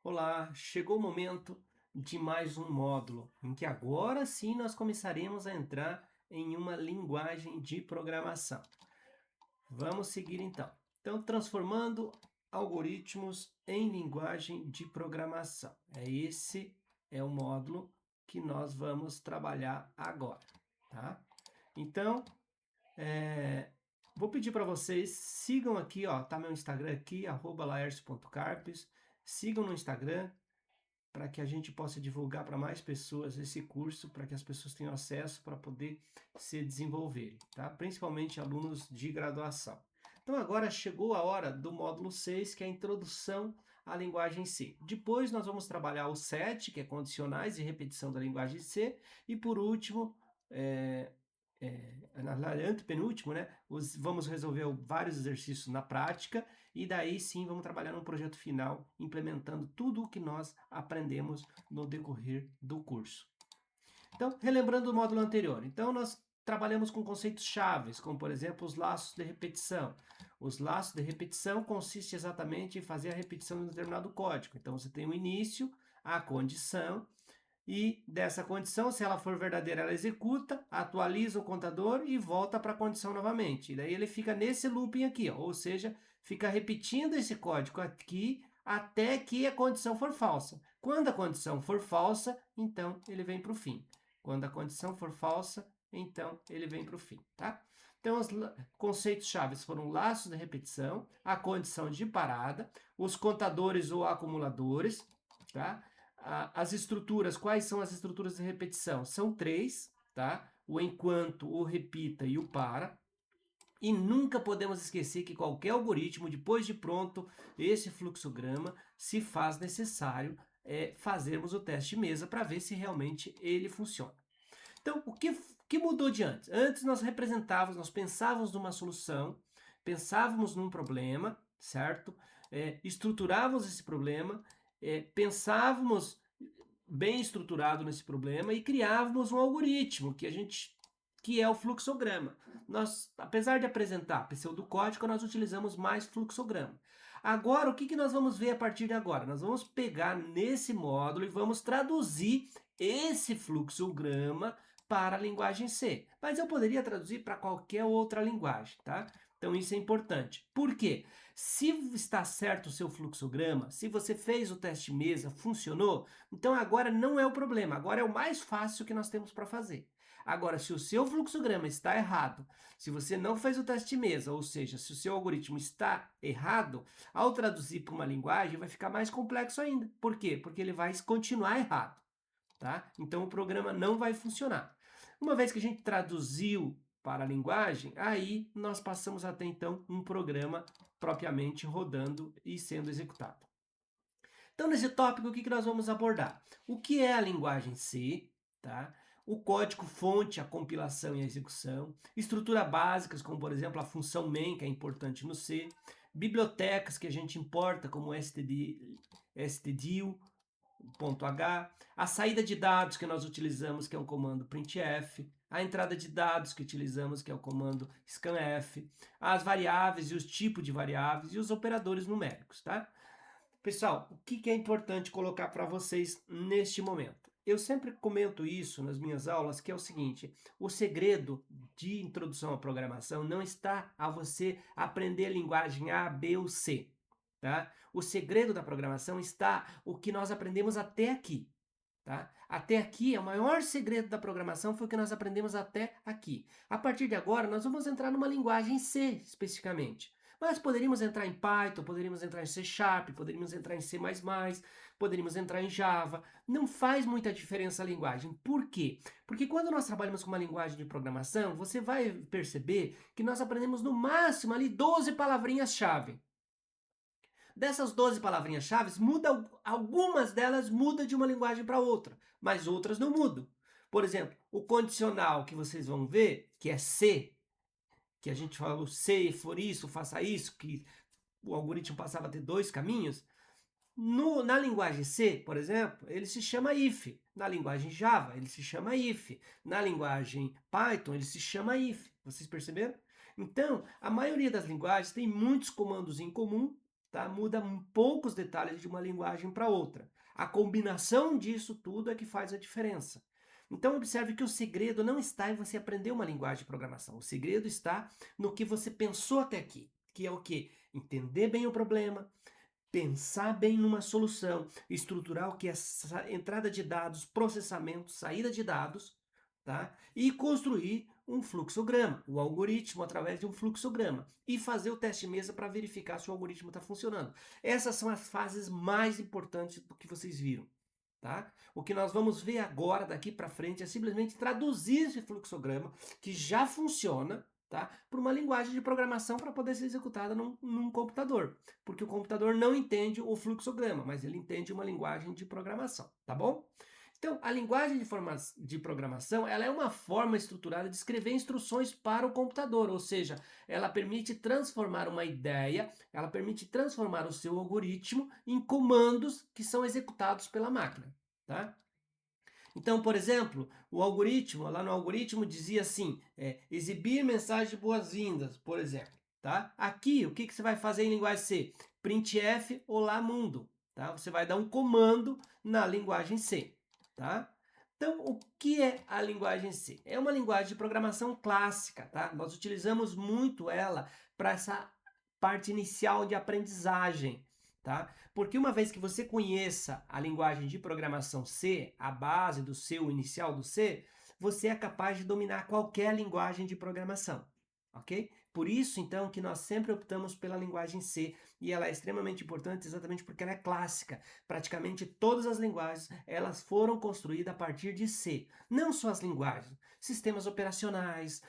Olá, chegou o momento de mais um módulo, em que agora sim nós começaremos a entrar em uma linguagem de programação. Vamos seguir então. Então, transformando algoritmos em linguagem de programação. Esse é o módulo que nós vamos trabalhar agora, tá? Então, vou pedir para vocês, sigam aqui, ó, tá meu Instagram aqui, @laercio.carpes, sigam no Instagram, para que a gente possa divulgar para mais pessoas esse curso, para que as pessoas tenham acesso para poder se desenvolverem, tá? Principalmente alunos de graduação. Então agora chegou a hora do módulo 6, que é a introdução à linguagem C. Depois nós vamos trabalhar o 7, que é condicionais e repetição da linguagem C, e por último, na antepenúltimo, né, vamos resolver vários exercícios na prática e daí sim vamos trabalhar num projeto final implementando tudo o que nós aprendemos no decorrer do curso. Então, relembrando o módulo anterior, então nós trabalhamos com conceitos chaves, como por exemplo os laços de repetição. Os laços de repetição consistem exatamente em fazer a repetição de um determinado código. Então você tem o início, a condição, e dessa condição, se ela for verdadeira, ela executa, atualiza o contador e volta para a condição novamente. E daí ele fica nesse looping aqui, ó, ou seja, fica repetindo esse código aqui até que a condição for falsa. Quando a condição for falsa, então ele vem para o fim. Quando a condição for falsa, então ele vem para o fim, tá? Então, os conceitos chaves foram laços de repetição, a condição de parada, os contadores ou acumuladores, tá? As estruturas, quais são as estruturas de repetição? São três, tá? O enquanto, o repita e o para. E nunca podemos esquecer que qualquer algoritmo, depois de pronto esse fluxograma, se faz necessário fazermos o teste de mesa para ver se realmente ele funciona. Então, que mudou de antes? Antes nós representávamos, nós pensávamos numa solução, pensávamos num problema, certo? Estruturávamos esse problema, pensávamos bem estruturado nesse problema e criávamos um algoritmo que é o fluxograma. Nós, apesar de apresentar pseudocódigo, nós utilizamos mais fluxograma. Agora, o que nós vamos ver a partir de agora? Nós vamos pegar nesse módulo e vamos traduzir esse fluxograma para a linguagem C. Mas eu poderia traduzir para qualquer outra linguagem, tá? Então isso é importante. Por quê? Se está certo o seu fluxograma, se você fez o teste mesa, funcionou, então agora não é o problema, agora é o mais fácil que nós temos para fazer. Agora, se o seu fluxograma está errado, se você não fez o teste mesa, ou seja, se o seu algoritmo está errado, ao traduzir para uma linguagem vai ficar mais complexo ainda. Por quê? Porque ele vai continuar errado, tá? Então o programa não vai funcionar. Uma vez que a gente traduziu para a linguagem, aí nós passamos a ter então um programa propriamente rodando e sendo executado. Então, nesse tópico, o que nós vamos abordar? O que é a linguagem C, tá? O código-fonte, a compilação e a execução, estruturas básicas, como por exemplo a função main, que é importante no C, bibliotecas que a gente importa, como stdio, .h, a saída de dados que nós utilizamos, que é o comando printf, a entrada de dados que utilizamos, que é o comando scanf, as variáveis e os tipos de variáveis e os operadores numéricos, tá? Pessoal, o que é importante colocar para vocês neste momento? Eu sempre comento isso nas minhas aulas, que é o seguinte: o segredo de introdução à programação não está a você aprender a linguagem A, B ou C, tá? O segredo da programação está o que nós aprendemos até aqui. Tá? Até aqui, o maior segredo da programação foi o que nós aprendemos até aqui. A partir de agora, nós vamos entrar numa linguagem C, especificamente. Mas poderíamos entrar em Python, poderíamos entrar em C Sharp, poderíamos entrar em C++, poderíamos entrar em Java. Não faz muita diferença a linguagem. Por quê? Porque quando nós trabalhamos com uma linguagem de programação, você vai perceber que nós aprendemos no máximo ali 12 palavrinhas-chave. Dessas 12 palavrinhas-chave, algumas delas mudam de uma linguagem para outra, mas outras não mudam. Por exemplo, o condicional que vocês vão ver, que é C, que a gente falou se for isso, faça isso, que o algoritmo passava a ter dois caminhos. Na linguagem C, por exemplo, ele se chama if. Na linguagem Java, ele se chama if. Na linguagem Python, ele se chama if. Vocês perceberam? Então, a maioria das linguagens tem muitos comandos em comum tá? Muda poucos detalhes de uma linguagem para outra. A combinação disso tudo é que faz a diferença. Então observe que o segredo não está em você aprender uma linguagem de programação. O segredo está no que você pensou até aqui, que é o quê? Entender bem o problema, pensar bem numa solução, estruturar o que é entrada de dados, processamento, saída de dados, tá? E construir um fluxograma, o algoritmo através de um fluxograma e fazer o teste mesa para verificar se o algoritmo está funcionando. Essas são as fases mais importantes do que vocês viram. Tá? O que nós vamos ver agora, daqui para frente, é simplesmente traduzir esse fluxograma, que já funciona, tá? Para uma linguagem de programação para poder ser executada num computador. Porque o computador não entende o fluxograma, mas ele entende uma linguagem de programação, tá bom? Então, a linguagem de programação ela é uma forma estruturada de escrever instruções para o computador, ou seja, ela permite transformar uma ideia, ela permite transformar o seu algoritmo em comandos que são executados pela máquina. Tá? Então, por exemplo, o algoritmo, lá no algoritmo dizia assim, exibir mensagem de boas-vindas, por exemplo. Tá? Aqui, o que você vai fazer em linguagem C? Printf olá mundo. Tá? Você vai dar um comando na linguagem C. Tá? Então, o que é a linguagem C? É uma linguagem de programação clássica, tá? Nós utilizamos muito ela para essa parte inicial de aprendizagem, tá? Porque uma vez que você conheça a linguagem de programação C, a base do C, o inicial do C, você é capaz de dominar qualquer linguagem de programação, ok? Por isso, então, que nós sempre optamos pela linguagem C, e ela é extremamente importante exatamente porque ela é clássica. Praticamente todas as linguagens, elas foram construídas a partir de C. Não só as linguagens, sistemas operacionais,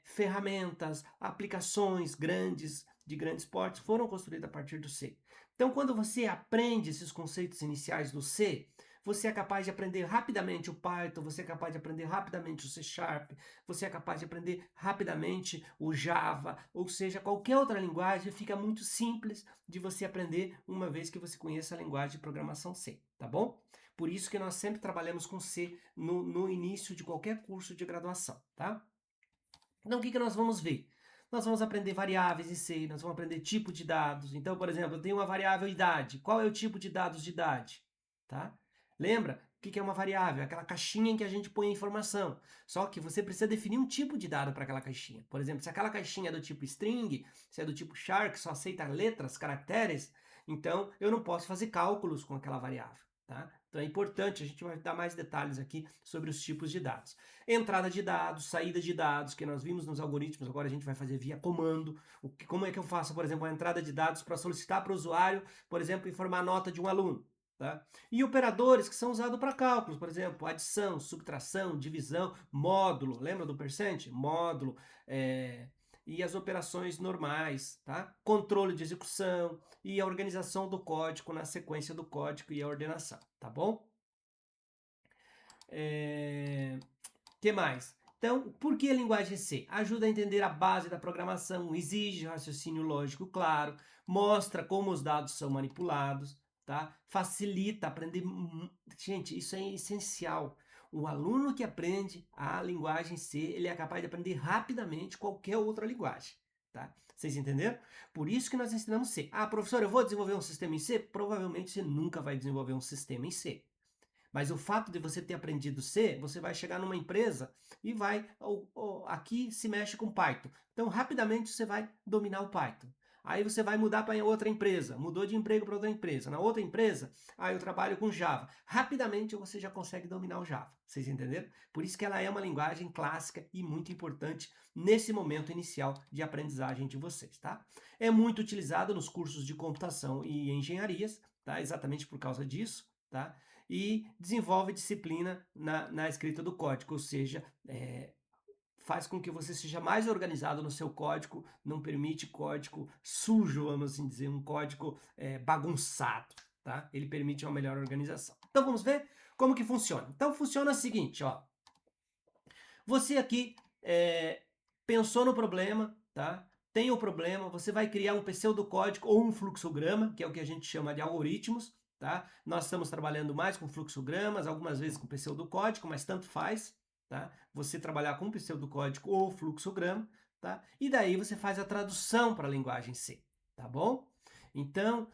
ferramentas, aplicações grandes, de grandes portes, foram construídas a partir do C. Então, quando você aprende esses conceitos iniciais do C, você é capaz de aprender rapidamente o Python, você é capaz de aprender rapidamente o C Sharp, você é capaz de aprender rapidamente o Java, ou seja, qualquer outra linguagem fica muito simples de você aprender uma vez que você conheça a linguagem de programação C, tá bom? Por isso que nós sempre trabalhamos com C no início de qualquer curso de graduação, tá? Então, o que nós vamos ver? Nós vamos aprender variáveis em C, nós vamos aprender tipo de dados. Então, por exemplo, eu tenho uma variável idade. Qual é o tipo de dados de idade? Tá? Lembra? O que é uma variável? Aquela caixinha em que a gente põe a informação. Só que você precisa definir um tipo de dado para aquela caixinha. Por exemplo, se aquela caixinha é do tipo string, se é do tipo char, que só aceita letras, caracteres, então eu não posso fazer cálculos com aquela variável. Tá? Então é importante, a gente vai dar mais detalhes aqui sobre os tipos de dados. Entrada de dados, saída de dados, que nós vimos nos algoritmos, agora a gente vai fazer via comando. Como é que eu faço, por exemplo, a entrada de dados para solicitar para o usuário, por exemplo, informar a nota de um aluno? Tá? E operadores que são usados para cálculos, por exemplo, adição, subtração, divisão, módulo, lembra do percent? Módulo, e as operações normais, tá? Controle de execução e a organização do código na sequência do código e a ordenação, tá bom? Que mais? Então, por que a linguagem C? Ajuda a entender a base da programação, exige raciocínio lógico claro, mostra como os dados são manipulados, tá? Facilita aprender. Gente, isso é essencial. O aluno que aprende a linguagem C, ele é capaz de aprender rapidamente qualquer outra linguagem, tá? Vocês entenderam? Por isso que nós ensinamos C. Ah, professor, eu vou desenvolver um sistema em C? Provavelmente você nunca vai desenvolver um sistema em C. Mas o fato de você ter aprendido C, você vai chegar numa empresa e vai, aqui se mexe com Python. Então, rapidamente você vai dominar o Python. Aí você vai mudar para outra empresa, mudou de emprego para outra empresa. Na outra empresa, eu trabalho com Java. Rapidamente você já consegue dominar o Java. Vocês entenderam? Por isso que ela é uma linguagem clássica e muito importante nesse momento inicial de aprendizagem de vocês, tá? É muito utilizado nos cursos de computação e engenharias, tá? Exatamente por causa disso, tá? E desenvolve disciplina na escrita do código, ou seja, faz com que você seja mais organizado no seu código, não permite código sujo, vamos assim dizer, um código bagunçado, tá? Ele permite uma melhor organização. Então vamos ver como que funciona. Então funciona o seguinte, ó. Você aqui pensou no problema, tá? Tem o problema, você vai criar um pseudocódigo ou um fluxograma, que é o que a gente chama de algoritmos, tá? Nós estamos trabalhando mais com fluxogramas, algumas vezes com pseudocódigo, mas tanto faz, tá? Você trabalhar com pseudocódigo ou fluxograma, tá? E daí você faz a tradução para a linguagem C, tá bom? Então,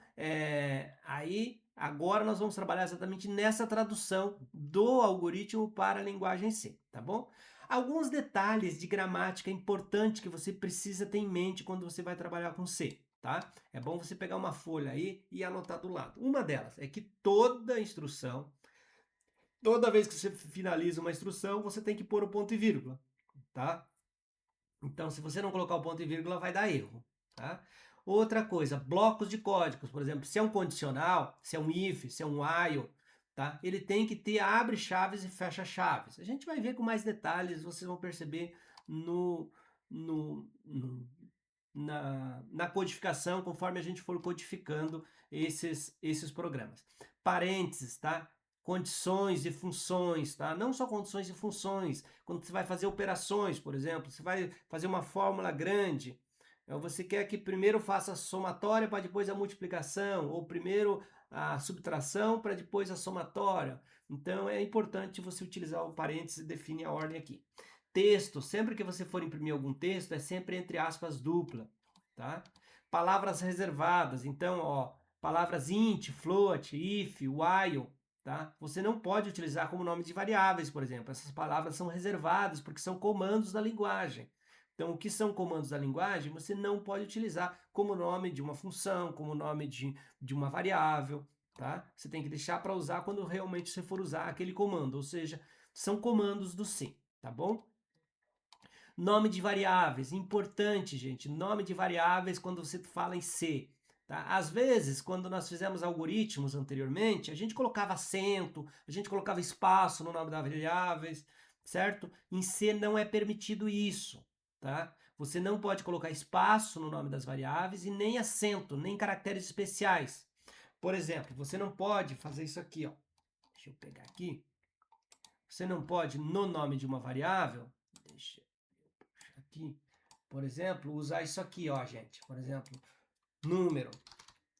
aí agora nós vamos trabalhar exatamente nessa tradução do algoritmo para a linguagem C, tá bom? Alguns detalhes de gramática importantes que você precisa ter em mente quando você vai trabalhar com C, tá? É bom você pegar uma folha aí e anotar do lado. Uma delas é que toda instrução, toda vez que você finaliza uma instrução, você tem que pôr o ponto e vírgula, tá? Então, se você não colocar o ponto e vírgula, vai dar erro, tá? Outra coisa, blocos de códigos, por exemplo, se é um condicional, se é um if, se é um while, tá? Ele tem que ter abre chaves e fecha chaves. A gente vai ver com mais detalhes, vocês vão perceber no, no, no na codificação, conforme a gente for codificando esses programas. Parênteses, tá? Condições e funções, tá? Não só condições e funções. Quando você vai fazer operações, por exemplo, você vai fazer uma fórmula grande, você quer que primeiro faça a somatória para depois a multiplicação, ou primeiro a subtração para depois a somatória. Então é importante você utilizar o parênteses e definir a ordem aqui. Texto, sempre que você for imprimir algum texto, é sempre entre aspas dupla, tá? Palavras reservadas, então, ó, palavras int, float, if, while, tá? Você não pode utilizar como nome de variáveis, por exemplo. Essas palavras são reservadas porque são comandos da linguagem. Então, o que são comandos da linguagem, você não pode utilizar como nome de uma função, como nome de uma variável, tá? Você tem que deixar para usar quando realmente você for usar aquele comando, ou seja, são comandos do C, tá bom? Nome de variáveis, importante, gente. Nome de variáveis quando você fala em C. Tá? Às vezes, quando nós fizemos algoritmos anteriormente, a gente colocava acento, a gente colocava espaço no nome das variáveis, certo? Em C não é permitido isso, tá? Você não pode colocar espaço no nome das variáveis e nem acento, nem caracteres especiais. Por exemplo, você não pode fazer isso aqui, ó. Deixa eu pegar aqui. Você não pode, no nome de uma variável, deixa aqui, por exemplo, usar isso aqui, ó, gente. Por exemplo, número,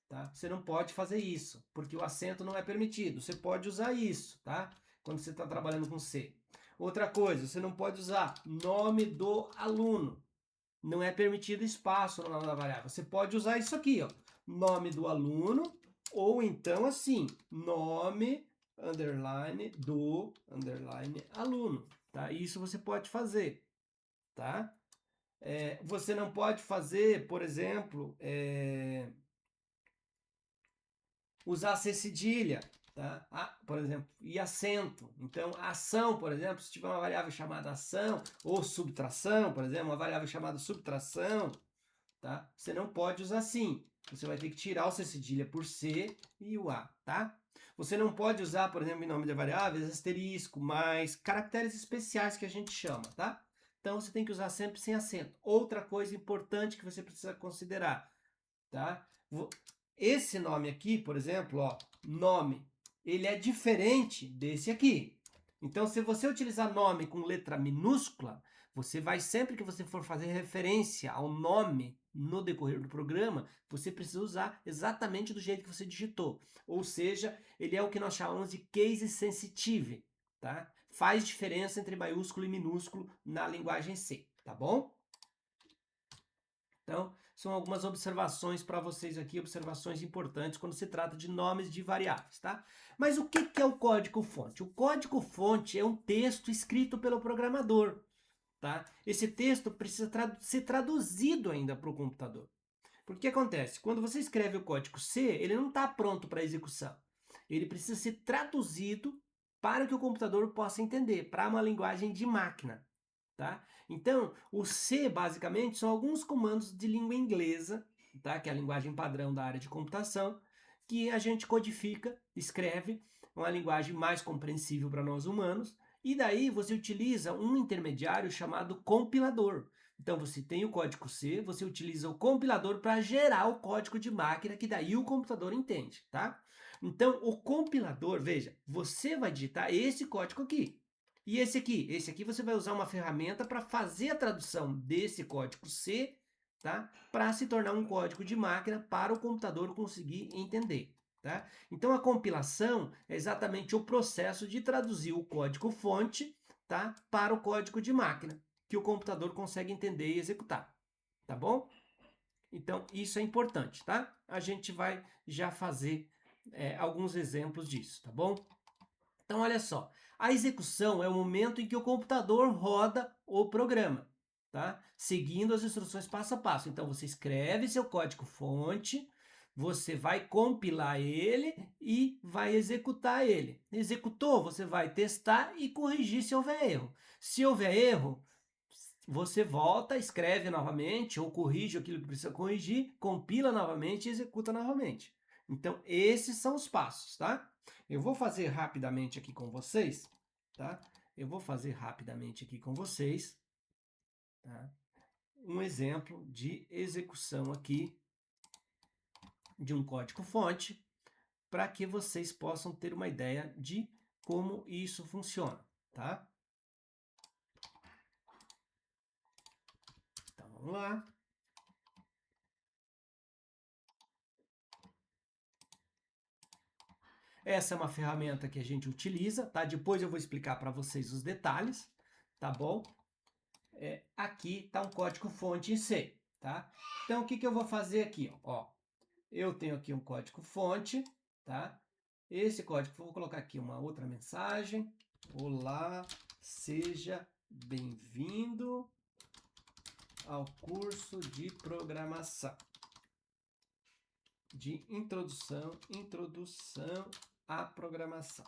tá? Você não pode fazer isso, porque o acento não é permitido. Você pode usar isso, tá? Quando você está trabalhando com C. Outra coisa, você não pode usar nome do aluno. Não é permitido espaço no nome da variável. Você pode usar isso aqui, ó. Nome do aluno, ou então assim, nome, underline, do, underline, aluno, tá? Isso você pode fazer, tá? Você não pode fazer, por exemplo, usar C cedilha, tá? Por exemplo, e acento. Então, ação, por exemplo, se tiver uma variável chamada ação, ou subtração, por exemplo, uma variável chamada subtração, tá? Você não pode usar assim. Você vai ter que tirar o C cedilha por C e o A, tá? Você não pode usar, por exemplo, em nome de variáveis, asterisco, mais caracteres especiais que a gente chama, tá? Então você tem que usar sempre sem acento. Outra coisa importante que você precisa considerar, tá? Esse nome aqui, por exemplo, ó, nome, ele é diferente desse aqui. Então, se você utilizar nome com letra minúscula, você vai, sempre que você for fazer referência ao nome no decorrer do programa, você precisa usar exatamente do jeito que você digitou. Ou seja, ele é o que nós chamamos de case sensitive, tá? Faz diferença entre maiúsculo e minúsculo na linguagem C, tá bom? Então, são algumas observações para vocês aqui, observações importantes quando se trata de nomes de variáveis, tá? Mas o que é o código-fonte? O código-fonte é um texto escrito pelo programador, tá? Esse texto precisa ser traduzido ainda para o computador. Porque o que acontece? Quando você escreve o código C, ele não está pronto para execução. Ele precisa ser traduzido para que o computador possa entender, para uma linguagem de máquina, tá? Então, o C, basicamente, são alguns comandos de língua inglesa, tá? Que é a linguagem padrão da área de computação, que a gente codifica, escreve, uma linguagem mais compreensível para nós humanos, e daí você utiliza um intermediário chamado compilador. Então, você tem o código C, você utiliza o compilador para gerar o código de máquina, que daí o computador entende, tá? Então, o compilador, veja, você vai digitar esse código aqui. E esse aqui você vai usar uma ferramenta para fazer a tradução desse código C, tá? Para se tornar um código de máquina para o computador conseguir entender, tá? Então a compilação é exatamente o processo de traduzir o código fonte, tá? Para o código de máquina, que o computador consegue entender e executar, tá bom? Então, isso é importante, tá? A gente vai já fazer alguns exemplos disso, tá bom? Então, olha só. A execução é o momento em que o computador roda o programa, tá? Seguindo as instruções passo a passo. Então, você escreve seu código-fonte, você vai compilar ele e vai executar ele. Executou, você vai testar e corrigir se houver erro. Se houver erro, você volta, escreve novamente ou corrige aquilo que precisa corrigir, compila novamente e executa novamente. Então, esses são os passos, tá? Eu vou fazer rapidamente aqui com vocês, tá? Eu vou fazer rapidamente aqui com vocês, tá? Um exemplo de execução aqui de um código-fonte para que vocês possam ter uma ideia de como isso funciona, tá? Então, vamos lá. Essa é uma ferramenta que a gente utiliza, tá? Depois eu vou explicar para vocês os detalhes, tá bom? Aqui está um código-fonte em C, tá? Então, o que eu vou fazer aqui? Ó, eu tenho aqui um código-fonte, tá? Esse código, vou colocar aqui uma outra mensagem. Olá, seja bem-vindo ao curso de programação. De introdução à programação,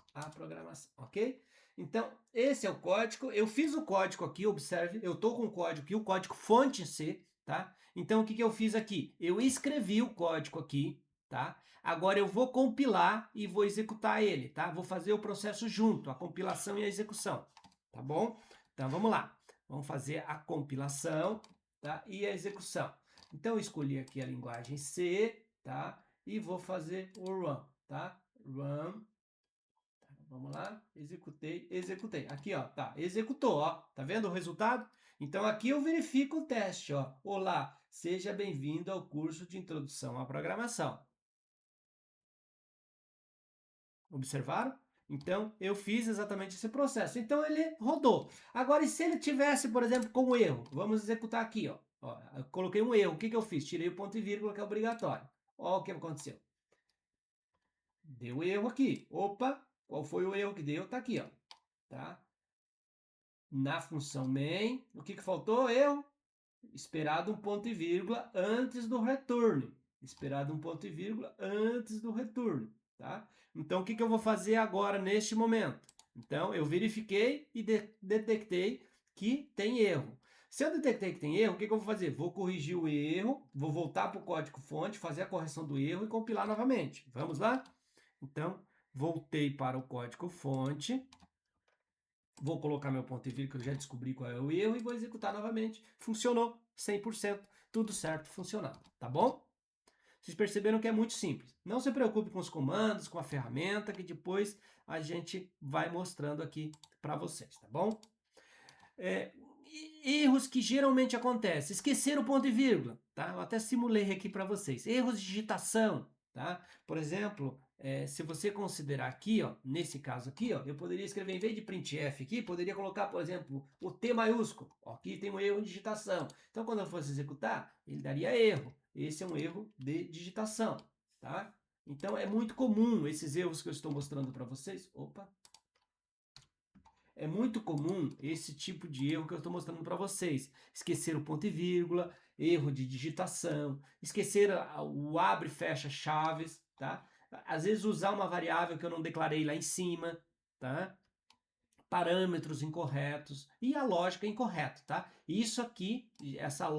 ok? Então, esse é o código. Eu fiz o código aqui, observe, eu estou com o código aqui, o código fonte C, tá? Então, o que eu fiz aqui? Eu escrevi o código aqui, tá? Agora eu vou compilar e vou executar ele, tá? Vou fazer o processo junto, a compilação e a execução, tá bom? Então, vamos lá. Vamos fazer a compilação, tá? E a execução. Então, eu escolhi aqui a linguagem C, tá? E vou fazer o run, tá? Run. Vamos lá, executei. Aqui, ó, tá, executou, ó. Tá vendo o resultado? Então, aqui eu verifico o teste, ó. Olá, seja bem-vindo ao curso de introdução à programação. Observaram? Então, eu fiz exatamente esse processo. Então, ele rodou. Agora, e se ele tivesse, por exemplo, com erro? Vamos executar aqui, ó. Eu coloquei um erro. O que eu fiz? Tirei o ponto e vírgula, que é obrigatório. Ó o que aconteceu. Deu erro aqui. Opa, qual foi o erro que deu? Tá aqui, ó. Tá? Na função main, o que faltou? Erro. Esperado um ponto e vírgula antes do return. Esperado um ponto e vírgula antes do return. Tá? Então, o que eu vou fazer agora neste momento? Então, eu verifiquei e detectei que tem erro. Se eu detectei que tem erro, o que eu vou fazer? Vou corrigir o erro, vou voltar para o código-fonte, fazer a correção do erro e compilar novamente. Vamos lá? Então, voltei para o código-fonte, vou colocar meu ponto e vírgula, que eu já descobri qual é o erro, e vou executar novamente. Funcionou, 100%, tudo certo, funcionando, tá bom? Vocês perceberam que é muito simples. Não se preocupe com os comandos, com a ferramenta, que depois a gente vai mostrando aqui para vocês, tá bom? Erros que geralmente acontecem. Esquecer o ponto e vírgula, tá? Eu até simulei aqui para vocês. Erros de digitação, tá? Por exemplo, se você considerar aqui, ó, nesse caso aqui, ó, eu poderia escrever, em vez de printf aqui, poderia colocar, por exemplo, o T maiúsculo. Ó, aqui tem um erro de digitação. Então, quando eu fosse executar, ele daria erro. Esse é um erro de digitação, tá? Então, é muito comum esses erros que eu estou mostrando para vocês. Opa! É muito comum esse tipo de erro que eu estou mostrando para vocês. Esquecer o ponto e vírgula, erro de digitação, esquecer o abre e fecha chaves, tá? Às vezes usar uma variável que eu não declarei lá em cima, tá? Parâmetros incorretos e a lógica incorreta, tá? Isso aqui,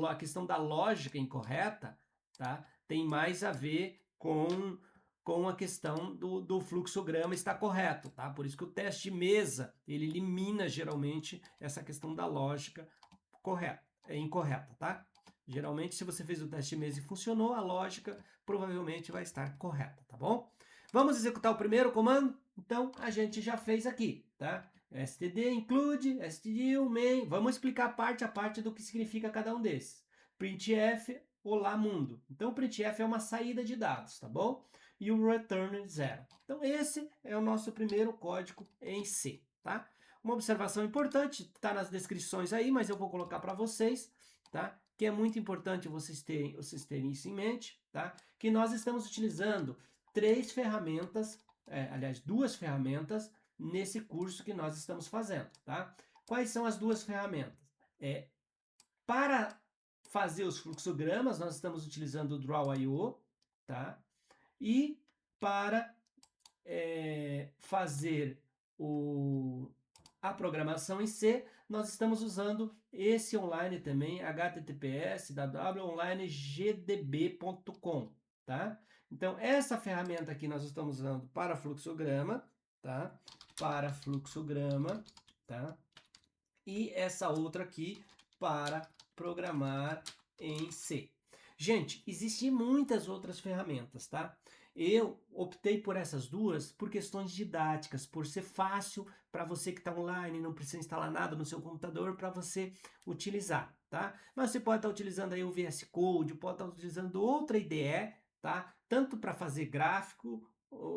a questão da lógica incorreta, tá? Tem mais a ver com a questão do fluxograma estar correto, tá? Por isso que o teste de mesa, ele elimina geralmente essa questão da lógica incorreta, tá? Geralmente, se você fez o teste de mesa e funcionou, a lógica provavelmente vai estar correta, tá bom? Vamos executar o primeiro comando? Então, a gente já fez aqui, tá? std include, stdio, main. Vamos explicar parte a parte do que significa cada um desses. Printf, olá mundo. Então, o printf é uma saída de dados, tá bom? E o return 0. Então, esse é o nosso primeiro código em C, tá? Uma observação importante, está nas descrições aí, mas eu vou colocar para vocês, tá? que é muito importante vocês terem isso em mente, tá? Que nós estamos utilizando duas ferramentas nesse curso que nós estamos fazendo, tá? Quais são as duas ferramentas? Para fazer os fluxogramas, nós estamos utilizando o Draw.io, tá? E para fazer a programação em C, nós estamos usando esse online também, https www.onlinegdb.com, tá? Então, essa ferramenta aqui nós estamos usando para fluxograma, tá? Para fluxograma, tá? E essa outra aqui para programar em C. Gente, existem muitas outras ferramentas, tá? Eu optei por essas duas por questões didáticas, por ser fácil para você que está online, não precisa instalar nada no seu computador para você utilizar, tá? Mas você pode estar utilizando aí o VS Code, pode estar utilizando outra IDE, tá? Tanto para fazer gráfico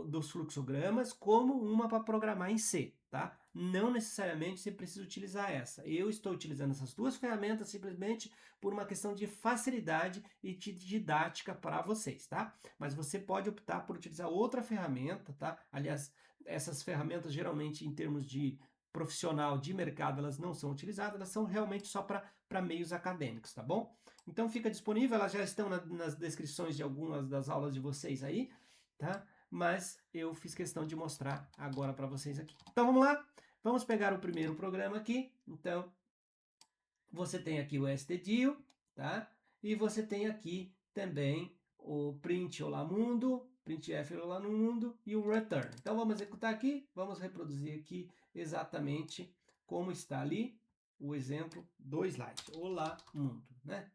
dos fluxogramas, como uma para programar em C, tá? Não necessariamente você precisa utilizar essa. Eu estou utilizando essas duas ferramentas simplesmente por uma questão de facilidade e de didática para vocês, tá? Mas você pode optar por utilizar outra ferramenta, tá? Aliás, essas ferramentas geralmente em termos de profissional de mercado, elas não são utilizadas, elas são realmente só para meios acadêmicos, tá bom? Então fica disponível, elas já estão nas descrições de algumas das aulas de vocês aí, tá? Mas eu fiz questão de mostrar agora para vocês aqui. Então vamos lá? Vamos pegar o primeiro programa aqui. Então, você tem aqui o stdio, tá? E você tem aqui também o print olá mundo, printf olá no mundo e o return. Então vamos executar aqui, vamos reproduzir aqui exatamente como está ali o exemplo do slide. Olá mundo, né?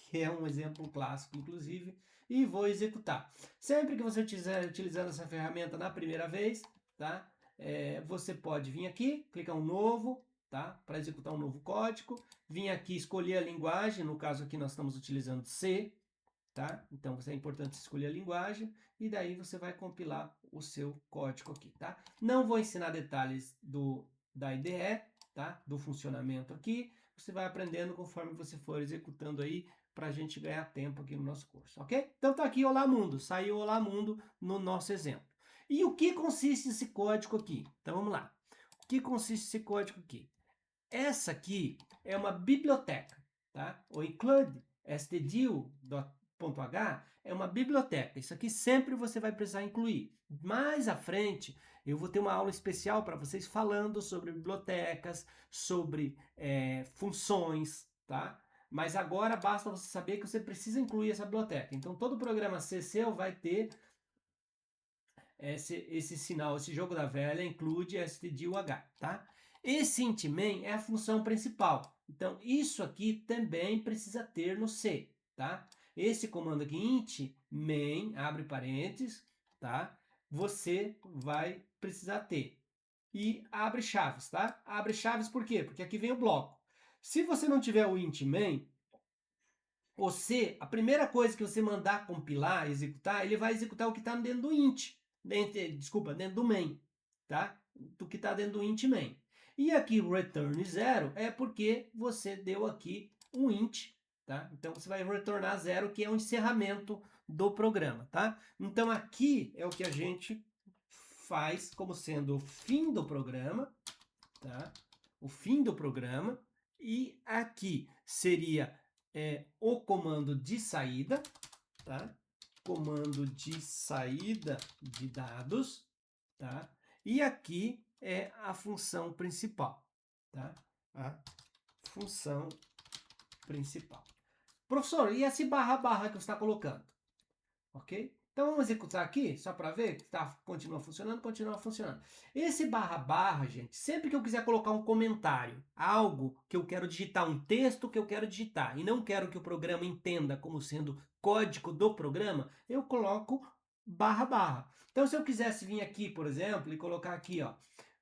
Que é um exemplo clássico, inclusive, e vou executar. Sempre que você estiver utilizando essa ferramenta na primeira vez, tá? Você pode vir aqui, clicar um novo, tá? Para executar um novo código, vir aqui escolher a linguagem, no caso aqui nós estamos utilizando C, tá? Então é importante escolher a linguagem e daí você vai compilar o seu código aqui, tá? Não vou ensinar detalhes da IDE, tá? Do funcionamento aqui, você vai aprendendo conforme você for executando aí para a gente ganhar tempo aqui no nosso curso, ok? Então tá aqui Olá Mundo, saiu Olá Mundo no nosso exemplo. E o que consiste esse código aqui? Então vamos lá. O que consiste esse código aqui? Essa aqui é uma biblioteca, tá? O include stdio.h é uma biblioteca. Isso aqui sempre você vai precisar incluir. Mais à frente, eu vou ter uma aula especial para vocês falando sobre bibliotecas, sobre funções, tá? Mas agora basta você saber que você precisa incluir essa biblioteca. Então, todo programa C seu vai ter esse sinal, esse jogo da velha, include stdio.h, tá? Esse int main é a função principal. Então, isso aqui também precisa ter no C, tá? Esse comando aqui, int main, abre parênteses, tá? Você vai precisar ter. E abre chaves, tá? Abre chaves por quê? Porque aqui vem o bloco. Se você não tiver o int main, a primeira coisa que você mandar compilar, executar, ele vai executar o que está dentro do int. Dentro do main, tá? Do que está dentro do int main. E aqui o return 0 é porque você deu aqui um int, tá? Então você vai retornar 0, que é o encerramento do programa, tá? Então aqui é o que a gente faz como sendo o fim do programa, tá? O fim do programa. E aqui seria o comando de saída, tá? Comando de saída de dados, tá? E aqui é a função principal, tá? A função principal. Professor, e esse barra que você está colocando? Ok? Então vamos executar aqui, só para ver que continua funcionando. Esse barra, gente, sempre que eu quiser colocar um comentário, algo que eu quero digitar, um texto que eu quero digitar, e não quero que o programa entenda como sendo código do programa, eu coloco barra. Então se eu quisesse vir aqui, por exemplo, e colocar aqui, ó,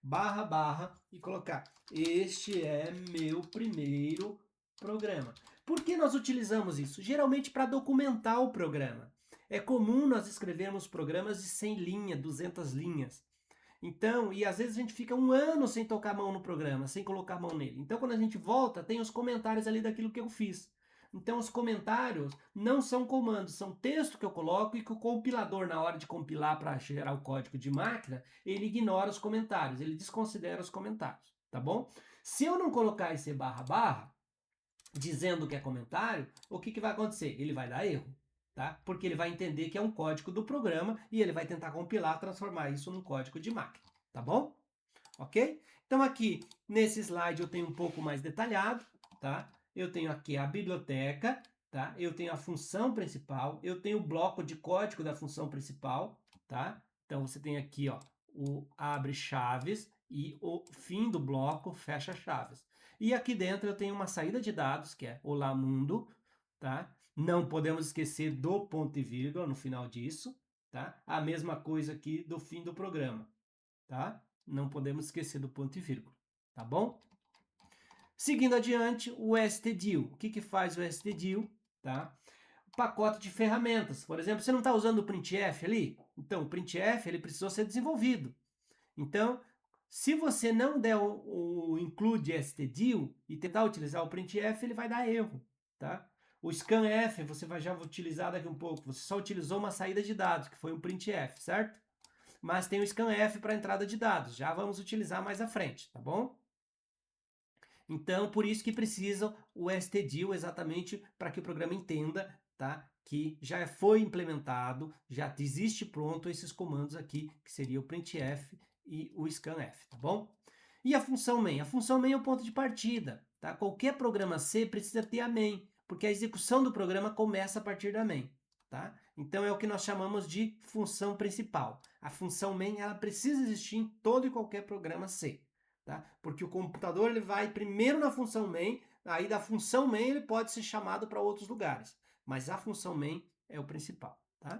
barra, e colocar, este é meu primeiro programa. Por que nós utilizamos isso? Geralmente para documentar o programa. É comum nós escrevermos programas de 100 linhas, 200 linhas. Então, e às vezes a gente fica um ano sem tocar a mão no programa, sem colocar a mão nele. Então, quando a gente volta, tem os comentários ali daquilo que eu fiz. Então, os comentários não são comandos, são texto que eu coloco e que o compilador, na hora de compilar para gerar o código de máquina, ele ignora os comentários, ele desconsidera os comentários, tá bom? Se eu não colocar esse barra barra, dizendo que é comentário, o que vai acontecer? Ele vai dar erro, tá? Porque ele vai entender que é um código do programa e ele vai tentar compilar, transformar isso num código de máquina, tá bom? Ok? Então aqui, nesse slide eu tenho um pouco mais detalhado, tá? Eu tenho aqui a biblioteca, tá? Eu tenho a função principal, eu tenho o bloco de código da função principal, tá? Então você tem aqui, ó, o abre chaves e o fim do bloco fecha chaves. E aqui dentro eu tenho uma saída de dados, que é Olá Mundo, tá? Não podemos esquecer do ponto e vírgula no final disso, tá? A mesma coisa aqui do fim do programa, tá? Não podemos esquecer do ponto e vírgula, tá bom? Seguindo adiante, o stdio. O que faz o stdio? Tá? O pacote de ferramentas. Por exemplo, você não está usando o printf ali? Então, o printf ele precisou ser desenvolvido. Então, se você não der o include stdio e tentar utilizar o printf, ele vai dar erro, tá? O scanf você vai já utilizar daqui um pouco. Você só utilizou uma saída de dados, que foi um printf, certo? Mas tem o scanf para entrada de dados. Já vamos utilizar mais à frente, tá bom? Então, por isso que precisa o stdio exatamente para que o programa entenda, tá? Que já foi implementado, já existe pronto esses comandos aqui, que seria o printf e o scanf, tá bom? E a função main? A função main é o ponto de partida, tá? Qualquer programa C precisa ter a main, porque a execução do programa começa a partir da main, tá? Então é o que nós chamamos de função principal. A função main, ela precisa existir em todo e qualquer programa C. Tá? Porque o computador ele vai primeiro na função main, aí da função main ele pode ser chamado para outros lugares, mas a função main é o principal. Tá?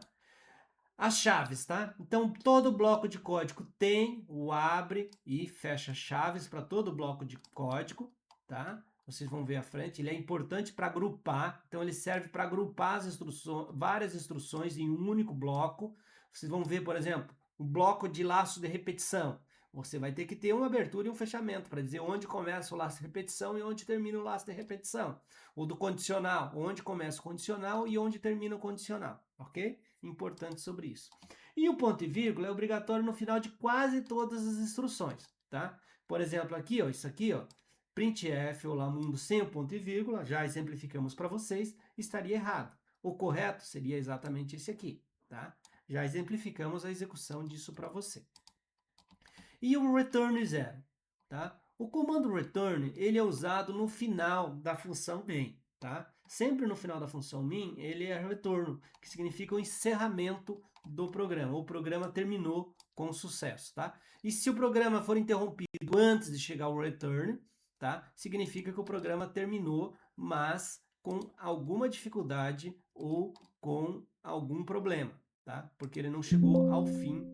As chaves, tá? Então todo bloco de código tem o abre e fecha chaves para todo bloco de código, tá? Vocês vão ver à frente, ele é importante para agrupar, então ele serve para agrupar as instruções, várias instruções em um único bloco. Vocês vão ver, por exemplo, um bloco de laço de repetição. Você vai ter que ter uma abertura e um fechamento para dizer onde começa o laço de repetição e onde termina o laço de repetição. O do condicional, onde começa o condicional e onde termina o condicional, ok? Importante sobre isso. E o ponto e vírgula é obrigatório no final de quase todas as instruções, tá? Por exemplo, aqui, ó, isso aqui, ó, printf, olá mundo sem o ponto e vírgula, já exemplificamos para vocês, estaria errado. O correto seria exatamente esse aqui, tá? Já exemplificamos a execução disso para você. E o return zero, tá? O comando return, ele é usado no final da função main, tá? Sempre no final da função main, ele é retorno, que significa o encerramento do programa. O programa terminou com sucesso, tá? E se o programa for interrompido antes de chegar ao return, tá? Significa que o programa terminou, mas com alguma dificuldade ou com algum problema, tá? Porque ele não chegou ao fim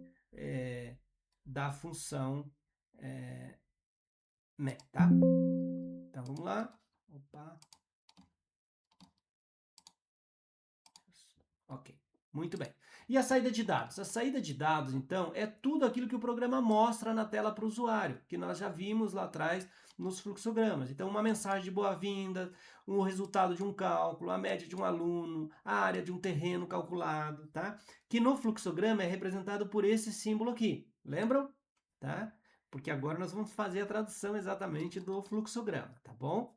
da função MEC, tá? Então vamos lá. Opa. Ok, muito bem. E a saída de dados? A saída de dados, então, é tudo aquilo que o programa mostra na tela para o usuário, que nós já vimos lá atrás nos fluxogramas. Então, uma mensagem de boa-vinda, o resultado de um cálculo, a média de um aluno, a área de um terreno calculado, tá? Que no fluxograma é representado por esse símbolo aqui. Lembram? Tá? Porque agora nós vamos fazer a tradução exatamente do fluxograma, tá bom?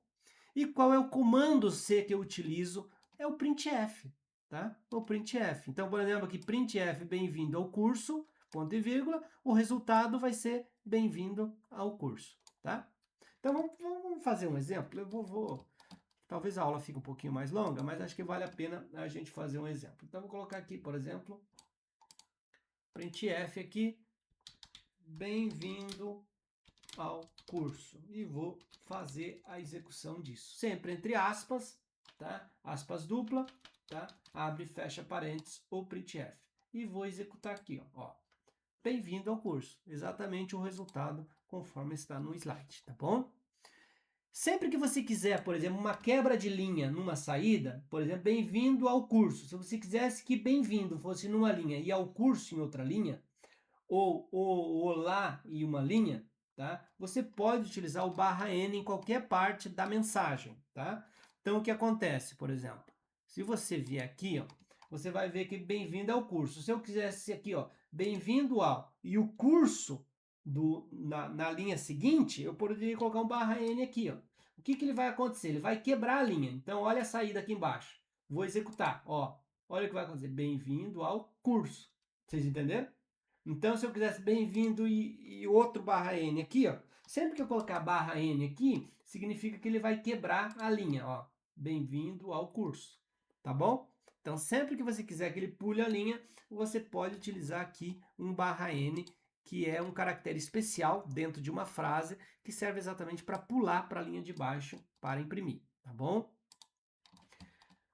E qual é o comando C que eu utilizo? É o printf, tá? O printf. Então, por exemplo, aqui printf bem-vindo ao curso, ponto e vírgula, o resultado vai ser bem-vindo ao curso, tá? Então, vamos fazer um exemplo. Eu vou talvez a aula fique um pouquinho mais longa, mas acho que vale a pena a gente fazer um exemplo. Então, vou colocar aqui, por exemplo, printf aqui, bem-vindo ao curso e vou fazer a execução disso. Sempre entre aspas, tá? Aspas dupla, tá? Abre e fecha parênteses ou printf. E vou executar aqui, ó. Bem-vindo ao curso. Exatamente o resultado conforme está no slide, tá bom? Sempre que você quiser, por exemplo, uma quebra de linha numa saída, por exemplo, bem-vindo ao curso. Se você quisesse que bem-vindo fosse numa linha e ao curso em outra linha, ou olá e uma linha, tá? Você pode utilizar o /n em qualquer parte da mensagem, tá? Então, o que acontece, por exemplo? Se você vier aqui, ó, você vai ver que bem-vindo ao curso. Se eu quisesse aqui, ó, bem-vindo ao, e o curso na linha seguinte, eu poderia colocar um barra N aqui, ó. O que ele vai acontecer? Ele vai quebrar a linha. Então, olha a saída aqui embaixo. Vou executar, ó. Olha o que vai acontecer. Bem-vindo ao curso. Vocês entenderam? Então, se eu quisesse bem-vindo e outro barra N aqui, ó. Sempre que eu colocar barra N aqui, significa que ele vai quebrar a linha, ó. Bem-vindo ao curso. Tá bom? Então, sempre que você quiser que ele pule a linha, você pode utilizar aqui um barra N, que é um caractere especial dentro de uma frase que serve exatamente para pular para a linha de baixo para imprimir, tá bom?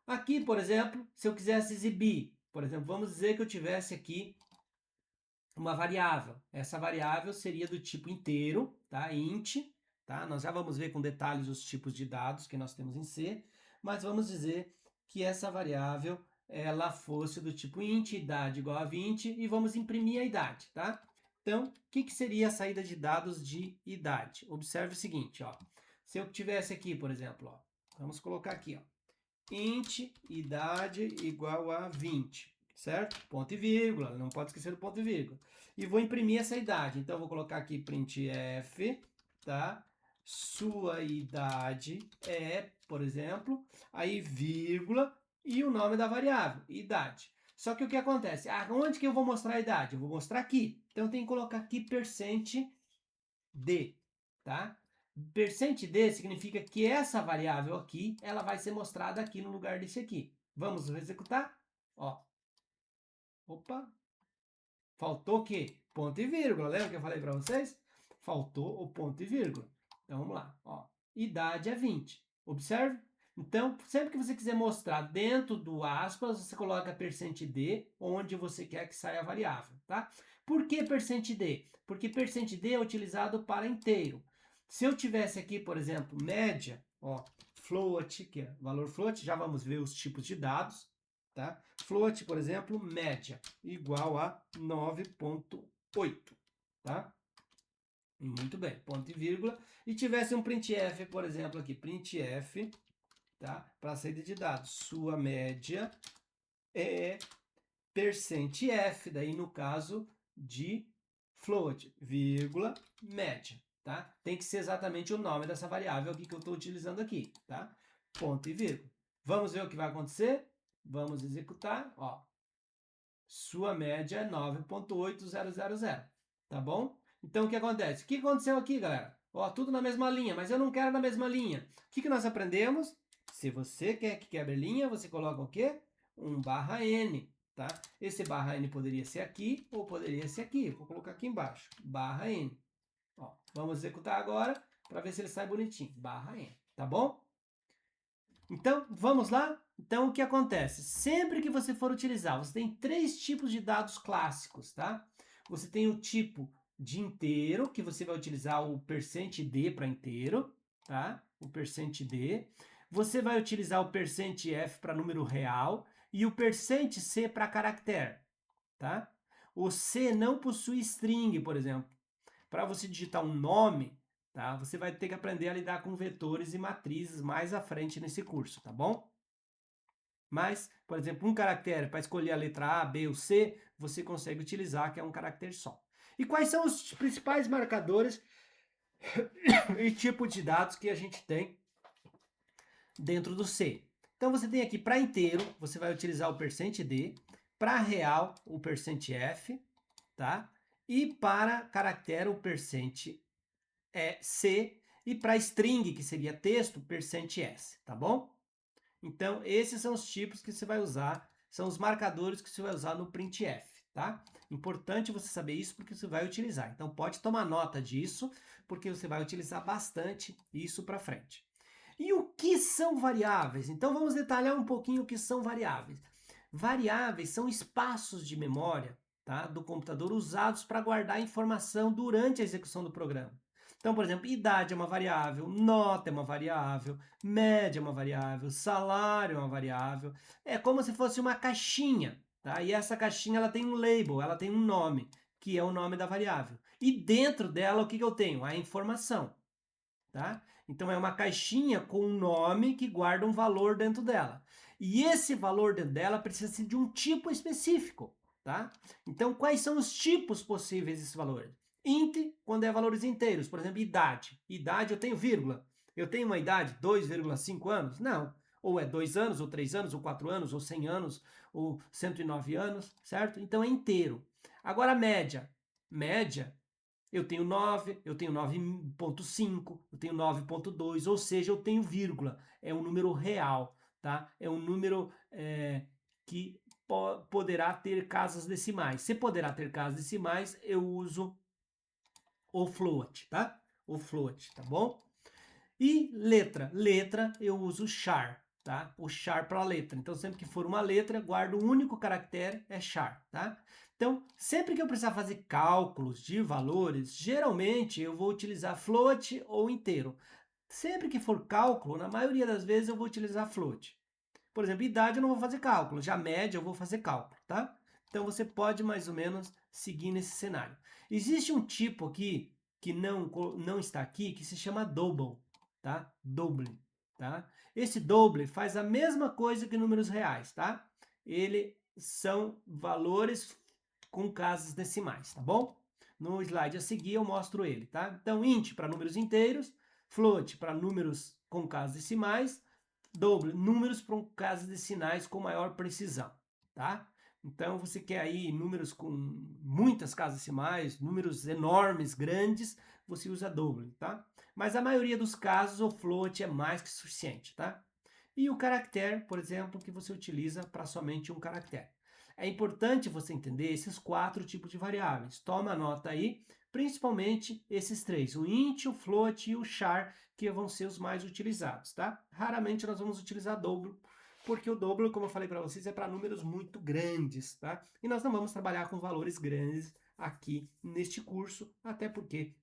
Aqui, por exemplo, se eu quisesse exibir, por exemplo, vamos dizer que eu tivesse aqui uma variável. Essa variável seria do tipo inteiro, tá? Int, tá? Nós já vamos ver com detalhes os tipos de dados que nós temos em C, mas vamos dizer que essa variável ela fosse do tipo int, idade igual a 20, e vamos imprimir a idade, tá? Então, o que seria a saída de dados de idade? Observe o seguinte, ó. Se eu tivesse aqui, por exemplo, ó, vamos colocar aqui, ó, int idade igual a 20, certo? Ponto e vírgula, não pode esquecer do ponto e vírgula. E vou imprimir essa idade, então vou colocar aqui printf, tá? Sua idade é, por exemplo, aí vírgula e o nome da variável, idade. Só que o que acontece? Onde que eu vou mostrar a idade? Eu vou mostrar aqui. Então eu tenho que colocar aqui %d, tá? %d significa que essa variável aqui, ela vai ser mostrada aqui no lugar desse aqui. Vamos executar? Ó. Opa. Faltou o quê? Ponto e vírgula. Lembra que eu falei para vocês? Faltou o ponto e vírgula. Então, vamos lá. Ó. Idade é 20. Observe. Então, sempre que você quiser mostrar dentro do aspas, você coloca %d, onde você quer que saia a variável, tá? Por que %d? Porque %d é utilizado para inteiro. Se eu tivesse aqui, por exemplo, média, ó, float, que é valor float, já vamos ver os tipos de dados, tá? Float, por exemplo, média, igual a 9,8, tá? Muito bem, ponto e vírgula. E tivesse um printf, por exemplo, aqui, printf, tá? Para saída de dados, sua média é %f, daí no caso de float, vírgula, média, tá? Tem que ser exatamente o nome dessa variável aqui que eu estou utilizando aqui, tá? Ponto e vírgula. Vamos ver o que vai acontecer? Vamos executar, ó. Sua média é 9,8000, tá bom? Então, o que acontece? O que aconteceu aqui, galera? Ó, tudo na mesma linha, mas eu não quero na mesma linha. O que nós aprendemos? Se você quer que quebre linha, você coloca o quê? Um barra N, tá? Esse barra N poderia ser aqui ou poderia ser aqui. Vou colocar aqui embaixo, barra N. Ó, vamos executar agora para ver se ele sai bonitinho. Barra N, tá bom? Então, vamos lá? Então, o que acontece? Sempre que você for utilizar, você tem 3 tipos de dados clássicos, tá? Você tem o tipo de inteiro, que você vai utilizar o %d para inteiro, tá? O %d. Você vai utilizar o %f para número real e o %c para caractere, tá? O C não possui string, por exemplo. Para você digitar um nome, tá? Você vai ter que aprender a lidar com vetores e matrizes mais à frente nesse curso, tá bom? Mas, por exemplo, um caractere para escolher a letra A, B ou C, você consegue utilizar, que é um caractere só. E quais são os principais marcadores e tipo de dados que a gente tem dentro do C? Então, você tem aqui para inteiro, você vai utilizar o %d, para real, o %f, tá? E para caractere, o %c, e para string, que seria texto, %s, tá bom? Então, esses são os tipos que você vai usar, são os marcadores que você vai usar no printf, tá? Importante você saber isso porque você vai utilizar. Então, pode tomar nota disso, porque você vai utilizar bastante isso para frente. E o que são variáveis? Então, vamos detalhar um pouquinho o que são variáveis. Variáveis são espaços de memória, tá, do computador usados para guardar informação durante a execução do programa. Então, por exemplo, idade é uma variável, nota é uma variável, média é uma variável, salário é uma variável. É como se fosse uma caixinha, tá? E essa caixinha ela tem um label, ela tem um nome, que é o nome da variável. E dentro dela, o que eu tenho? A informação. tá? Então é uma caixinha com um nome que guarda um valor dentro dela. E esse valor dentro dela precisa ser de um tipo específico, tá? Então quais são os tipos possíveis desses valores? Int, quando é valores inteiros, por exemplo, idade. Idade eu tenho vírgula. Eu tenho uma idade 2,5 anos? Não. Ou é 2 anos, ou 3 anos, ou 4 anos, ou 100 anos, ou 109 anos, certo? Então é inteiro. Agora média. Média eu tenho 9, eu tenho 9,5, eu tenho 9,2, ou seja, eu tenho vírgula. É um número real, tá? É um número que poderá ter casas decimais. Se poderá ter casas decimais, eu uso o float, tá? O float, tá bom? E letra. Letra eu uso char, tá? O char para letra. Então, sempre que for uma letra, guardo um único caractere, é char, tá? Então, sempre que eu precisar fazer cálculos de valores, geralmente eu vou utilizar float ou inteiro. Sempre que for cálculo, na maioria das vezes eu vou utilizar float. Por exemplo, idade eu não vou fazer cálculo, já média eu vou fazer cálculo, tá? Então você pode mais ou menos seguir nesse cenário. Existe um tipo aqui que não está aqui que se chama double, tá? Double, tá? Esse double faz a mesma coisa que números reais, tá? Ele são valores com casas decimais, tá bom? No slide a seguir eu mostro ele, tá? Então int para números inteiros, float para números com casas decimais, double, números para casas decimais com maior precisão, tá? Então, você quer aí números com muitas casas decimais, números enormes, grandes, você usa double, tá? Mas a maioria dos casos, o float é mais que suficiente, tá? E o caractere, por exemplo, que você utiliza para somente um caractere. É importante você entender esses 4 tipos de variáveis. Toma nota aí, principalmente esses 3, o int, o float e o char, que vão ser os mais utilizados, tá? Raramente nós vamos utilizar double, porque o double, como eu falei para vocês, é para números muito grandes, tá? E nós não vamos trabalhar com valores grandes aqui neste curso, até porque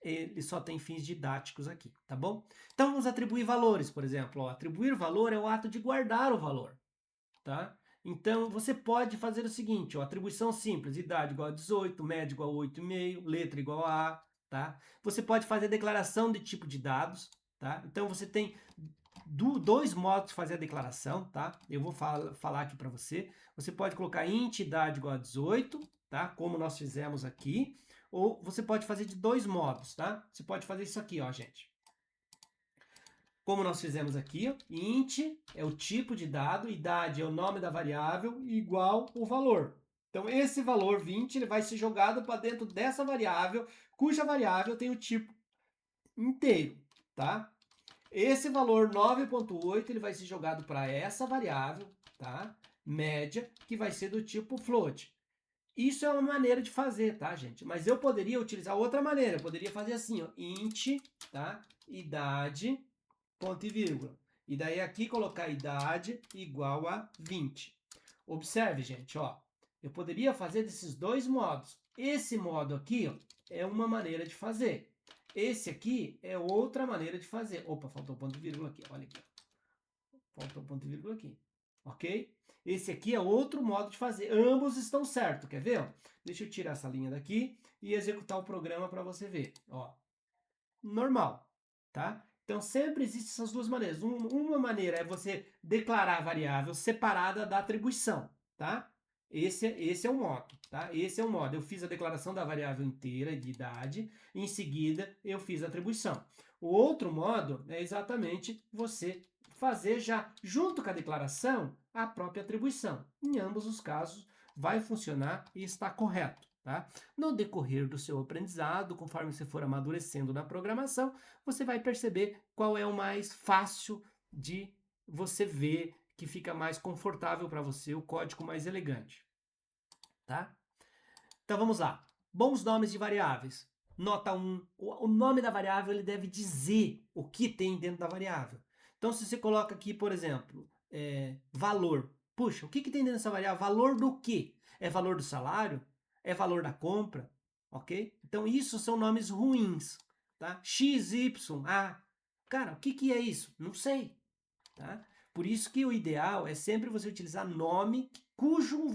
ele só tem fins didáticos aqui, tá bom? Então vamos atribuir valores, por exemplo. Ó, atribuir valor é o ato de guardar o valor, tá? Então você pode fazer o seguinte, ó, atribuição simples, idade igual a 18, média igual a 8,5, letra igual a A, tá? Você pode fazer declaração de tipo de dados, tá? Então você tem dois modos de fazer a declaração, tá? Eu vou falar aqui para você. Você pode colocar int idade igual a 18, tá? Como nós fizemos aqui, ou você pode fazer de dois modos, tá? Você pode fazer isso aqui, ó, gente. Como nós fizemos aqui, ó, int é o tipo de dado, idade é o nome da variável, igual o valor. Então, esse valor 20 ele vai ser jogado para dentro dessa variável, cuja variável tem o tipo inteiro, tá? Esse valor 9,8 ele vai ser jogado para essa variável, tá? Média, que vai ser do tipo float. Isso é uma maneira de fazer, tá, gente? Mas eu poderia utilizar outra maneira. Eu poderia fazer assim, ó, int, tá? Idade, ponto e vírgula. E daí aqui colocar idade igual a 20. Observe, gente, ó. Eu poderia fazer desses dois modos. Esse modo aqui, ó, é uma maneira de fazer. Esse aqui é outra maneira de fazer. Opa, faltou ponto e vírgula aqui. Olha aqui. Faltou ponto e vírgula aqui. Ok? Esse aqui é outro modo de fazer. Ambos estão certos. Quer ver? Ó? Deixa eu tirar essa linha daqui e executar o programa para você ver. Ó. Normal. Tá? Então, sempre existem essas duas maneiras. Uma maneira é você declarar a variável separada da atribuição. Tá? Esse é o modo, tá? Esse é o modo. Eu fiz a declaração da variável inteira de idade, em seguida eu fiz a atribuição. O outro modo é exatamente você fazer já, junto com a declaração, a própria atribuição. Em ambos os casos, vai funcionar e está correto. Tá? No decorrer do seu aprendizado, conforme você for amadurecendo na programação, você vai perceber qual é o mais fácil de você ver, que fica mais confortável para você, o código mais elegante. Tá? Então vamos lá. Bons nomes de variáveis. Nota 1. O nome da variável ele deve dizer o que tem dentro da variável. Então, se você coloca aqui, por exemplo, valor. Puxa, o que tem dentro dessa variável? Valor do quê? É valor do salário? É valor da compra? Ok? Então, isso são nomes ruins. Tá? X, Y, A. Cara, o que é isso? Não sei. Tá? Por isso que o ideal é sempre você utilizar nome cujo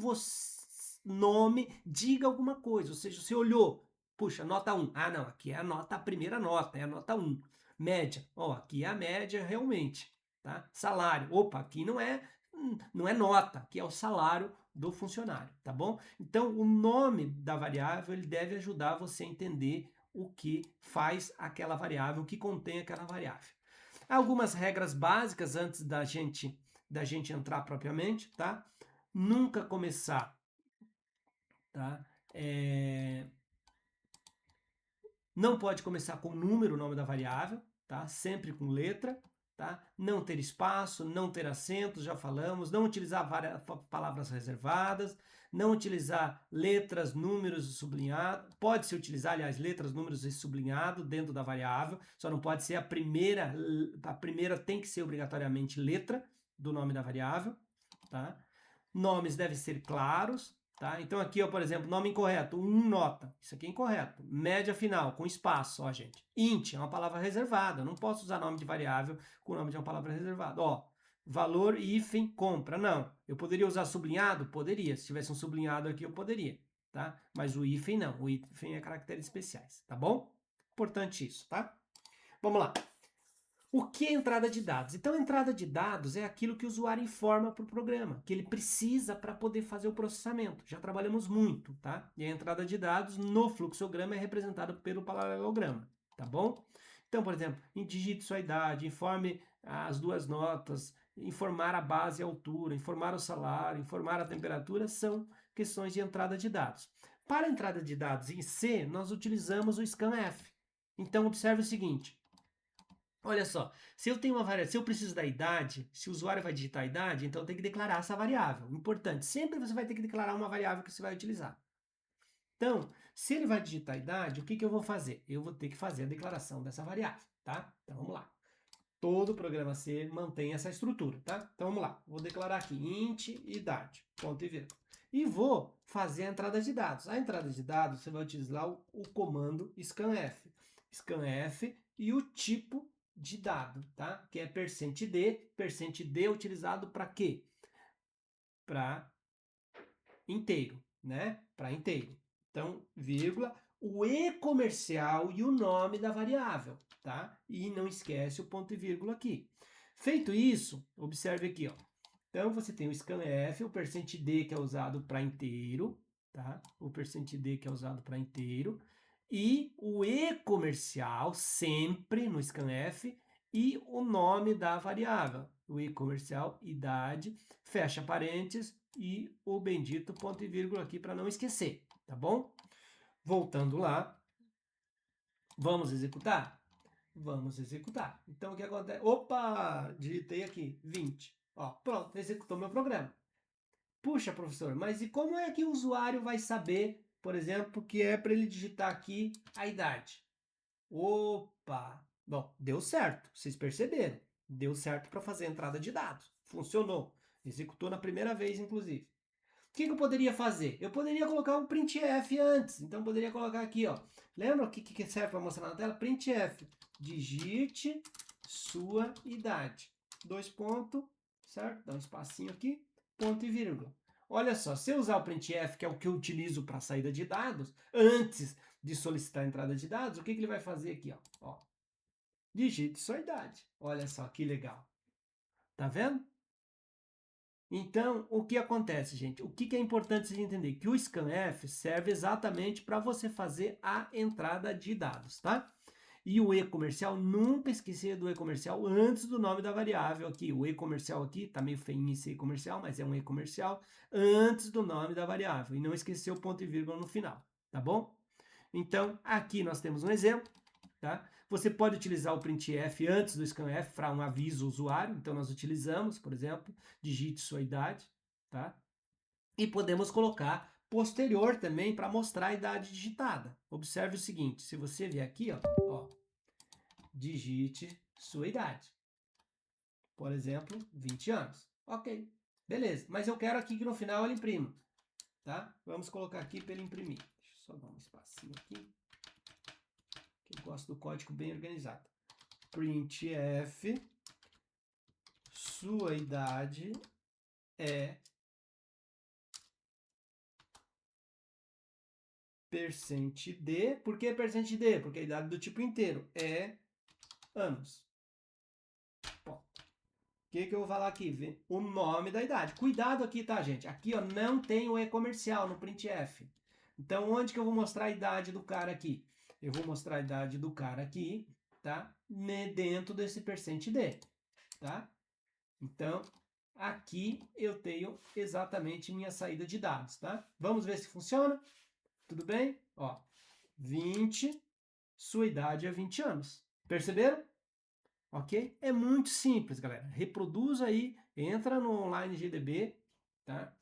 nome diga alguma coisa. Ou seja, você olhou, Puxa, nota 1. Ah, não, aqui é a primeira nota, é a nota 1. Média, ó, aqui é a média realmente, tá? Salário, opa, aqui não é nota, aqui é o salário do funcionário, tá bom? Então, o nome da variável, ele deve ajudar você a entender o que faz aquela variável, o que contém aquela variável. Algumas regras básicas antes da gente entrar propriamente, tá? Nunca começar, tá? Não pode começar com número o nome da variável, tá? Sempre com letra, tá? Não ter espaço, não ter acentos, já falamos, não utilizar palavras reservadas, não utilizar letras, números e sublinhado. Pode-se utilizar, aliás, letras, números e sublinhado dentro da variável, só não pode ser a primeira tem que ser obrigatoriamente letra do nome da variável, tá? Nomes devem ser claros, tá? Então aqui, ó, por exemplo, nome incorreto, 1 nota. Isso aqui é incorreto. Média final, com espaço, ó, gente. Int é uma palavra reservada. Eu não posso usar nome de variável com o nome de uma palavra reservada. Ó, valor hífen compra. Não. Eu poderia usar sublinhado? Poderia. Se tivesse um sublinhado aqui, eu poderia, tá? Mas o hífen não. O hífen é caracteres especiais, tá bom? Importante isso, tá? Vamos lá. O que é entrada de dados? Então, entrada de dados é aquilo que o usuário informa para o programa, que ele precisa para poder fazer o processamento. Já trabalhamos muito, tá? E a entrada de dados no fluxograma é representada pelo paralelograma, tá bom? Então, por exemplo, digite sua idade, informe as 2 notas, informar a base e a altura, informar o salário, informar a temperatura, são questões de entrada de dados. Para a entrada de dados em C, nós utilizamos o scanf. Então, observe o seguinte. Olha só, se eu tenho uma variável, se eu preciso da idade, se o usuário vai digitar a idade, então tem que declarar essa variável. Importante, sempre você vai ter que declarar uma variável que você vai utilizar. Então, se ele vai digitar a idade, o que eu vou fazer? Eu vou ter que fazer a declaração dessa variável, tá? Então vamos lá. Todo programa C mantém essa estrutura, tá? Então vamos lá. Vou declarar aqui int idade, ponto e vírgula. E vou fazer a entrada de dados. A entrada de dados, você vai utilizar o comando scanf. Scanf e o tipo de dado, tá? Que é %d. %d é utilizado para quê? Para inteiro, né? Para inteiro. Então, vírgula, o e-comercial e o nome da variável, tá? E não esquece o ponto e vírgula aqui. Feito isso, observe aqui, ó. Então, você tem o scanf, o %d que é usado para inteiro, tá? O %d que é usado para inteiro. E o e-comercial, sempre no scanf, e o nome da variável. O e-comercial, idade, fecha parênteses, e o bendito ponto e vírgula aqui para não esquecer, tá bom? Voltando lá, vamos executar? Vamos executar. Então, o que acontece? Opa, digitei aqui, 20. Ó, pronto, executou meu programa. Puxa, professor, mas e como é que o usuário vai saber, por exemplo, que é para ele digitar aqui a idade? Opa! Bom, deu certo, vocês perceberam. Deu certo para fazer a entrada de dados. Funcionou. Executou na primeira vez, inclusive. O que eu poderia fazer? Eu poderia colocar um printf antes. Então, eu poderia colocar aqui, ó. Lembra o que serve para mostrar na tela? Printf. Digite sua idade. 2 pontos, certo? Dá um espacinho aqui, ponto e vírgula. Olha só, se eu usar o printf, que é o que eu utilizo para saída de dados, antes de solicitar a entrada de dados, o que ele vai fazer aqui, ó? Digite sua idade. Olha só que legal. Tá vendo? Então, o que acontece, gente? O que é importante você entender? Que o scanf serve exatamente para você fazer a entrada de dados, tá? E o e-comercial, nunca esquecer do e-comercial antes do nome da variável aqui. O e-comercial aqui, tá meio feio esse e-comercial, mas é um e-comercial antes do nome da variável. E não esquecer o ponto e vírgula no final, tá bom? Então, aqui nós temos um exemplo, tá? Você pode utilizar o printf antes do scanf para um aviso ao usuário. Então, nós utilizamos, por exemplo, digite sua idade, tá? E podemos colocar posterior também para mostrar a idade digitada. Observe o seguinte, se você vier aqui, ó, digite sua idade. Por exemplo, 20 anos. Ok, beleza. Mas eu quero aqui que no final ele imprima, tá? Vamos colocar aqui para ele imprimir. Deixa eu só dar um espacinho aqui. Eu gosto do código bem organizado. Printf, sua idade é %d. Por que %d? Porque a idade do tipo inteiro é anos. Bom, o que eu vou falar aqui? O nome da idade. Cuidado aqui, tá, gente? Aqui, ó, não tem o e-comercial no printf. Então, onde que eu vou mostrar a idade do cara aqui? Eu vou mostrar a idade do cara aqui, tá? Dentro desse %d, tá? Então, aqui eu tenho exatamente minha saída de dados, tá? Vamos ver se funciona? Tudo bem? Ó, 20, sua idade é 20 anos. Perceberam? Ok? É muito simples, galera. Reproduz aí, entra no Online GDB, tá?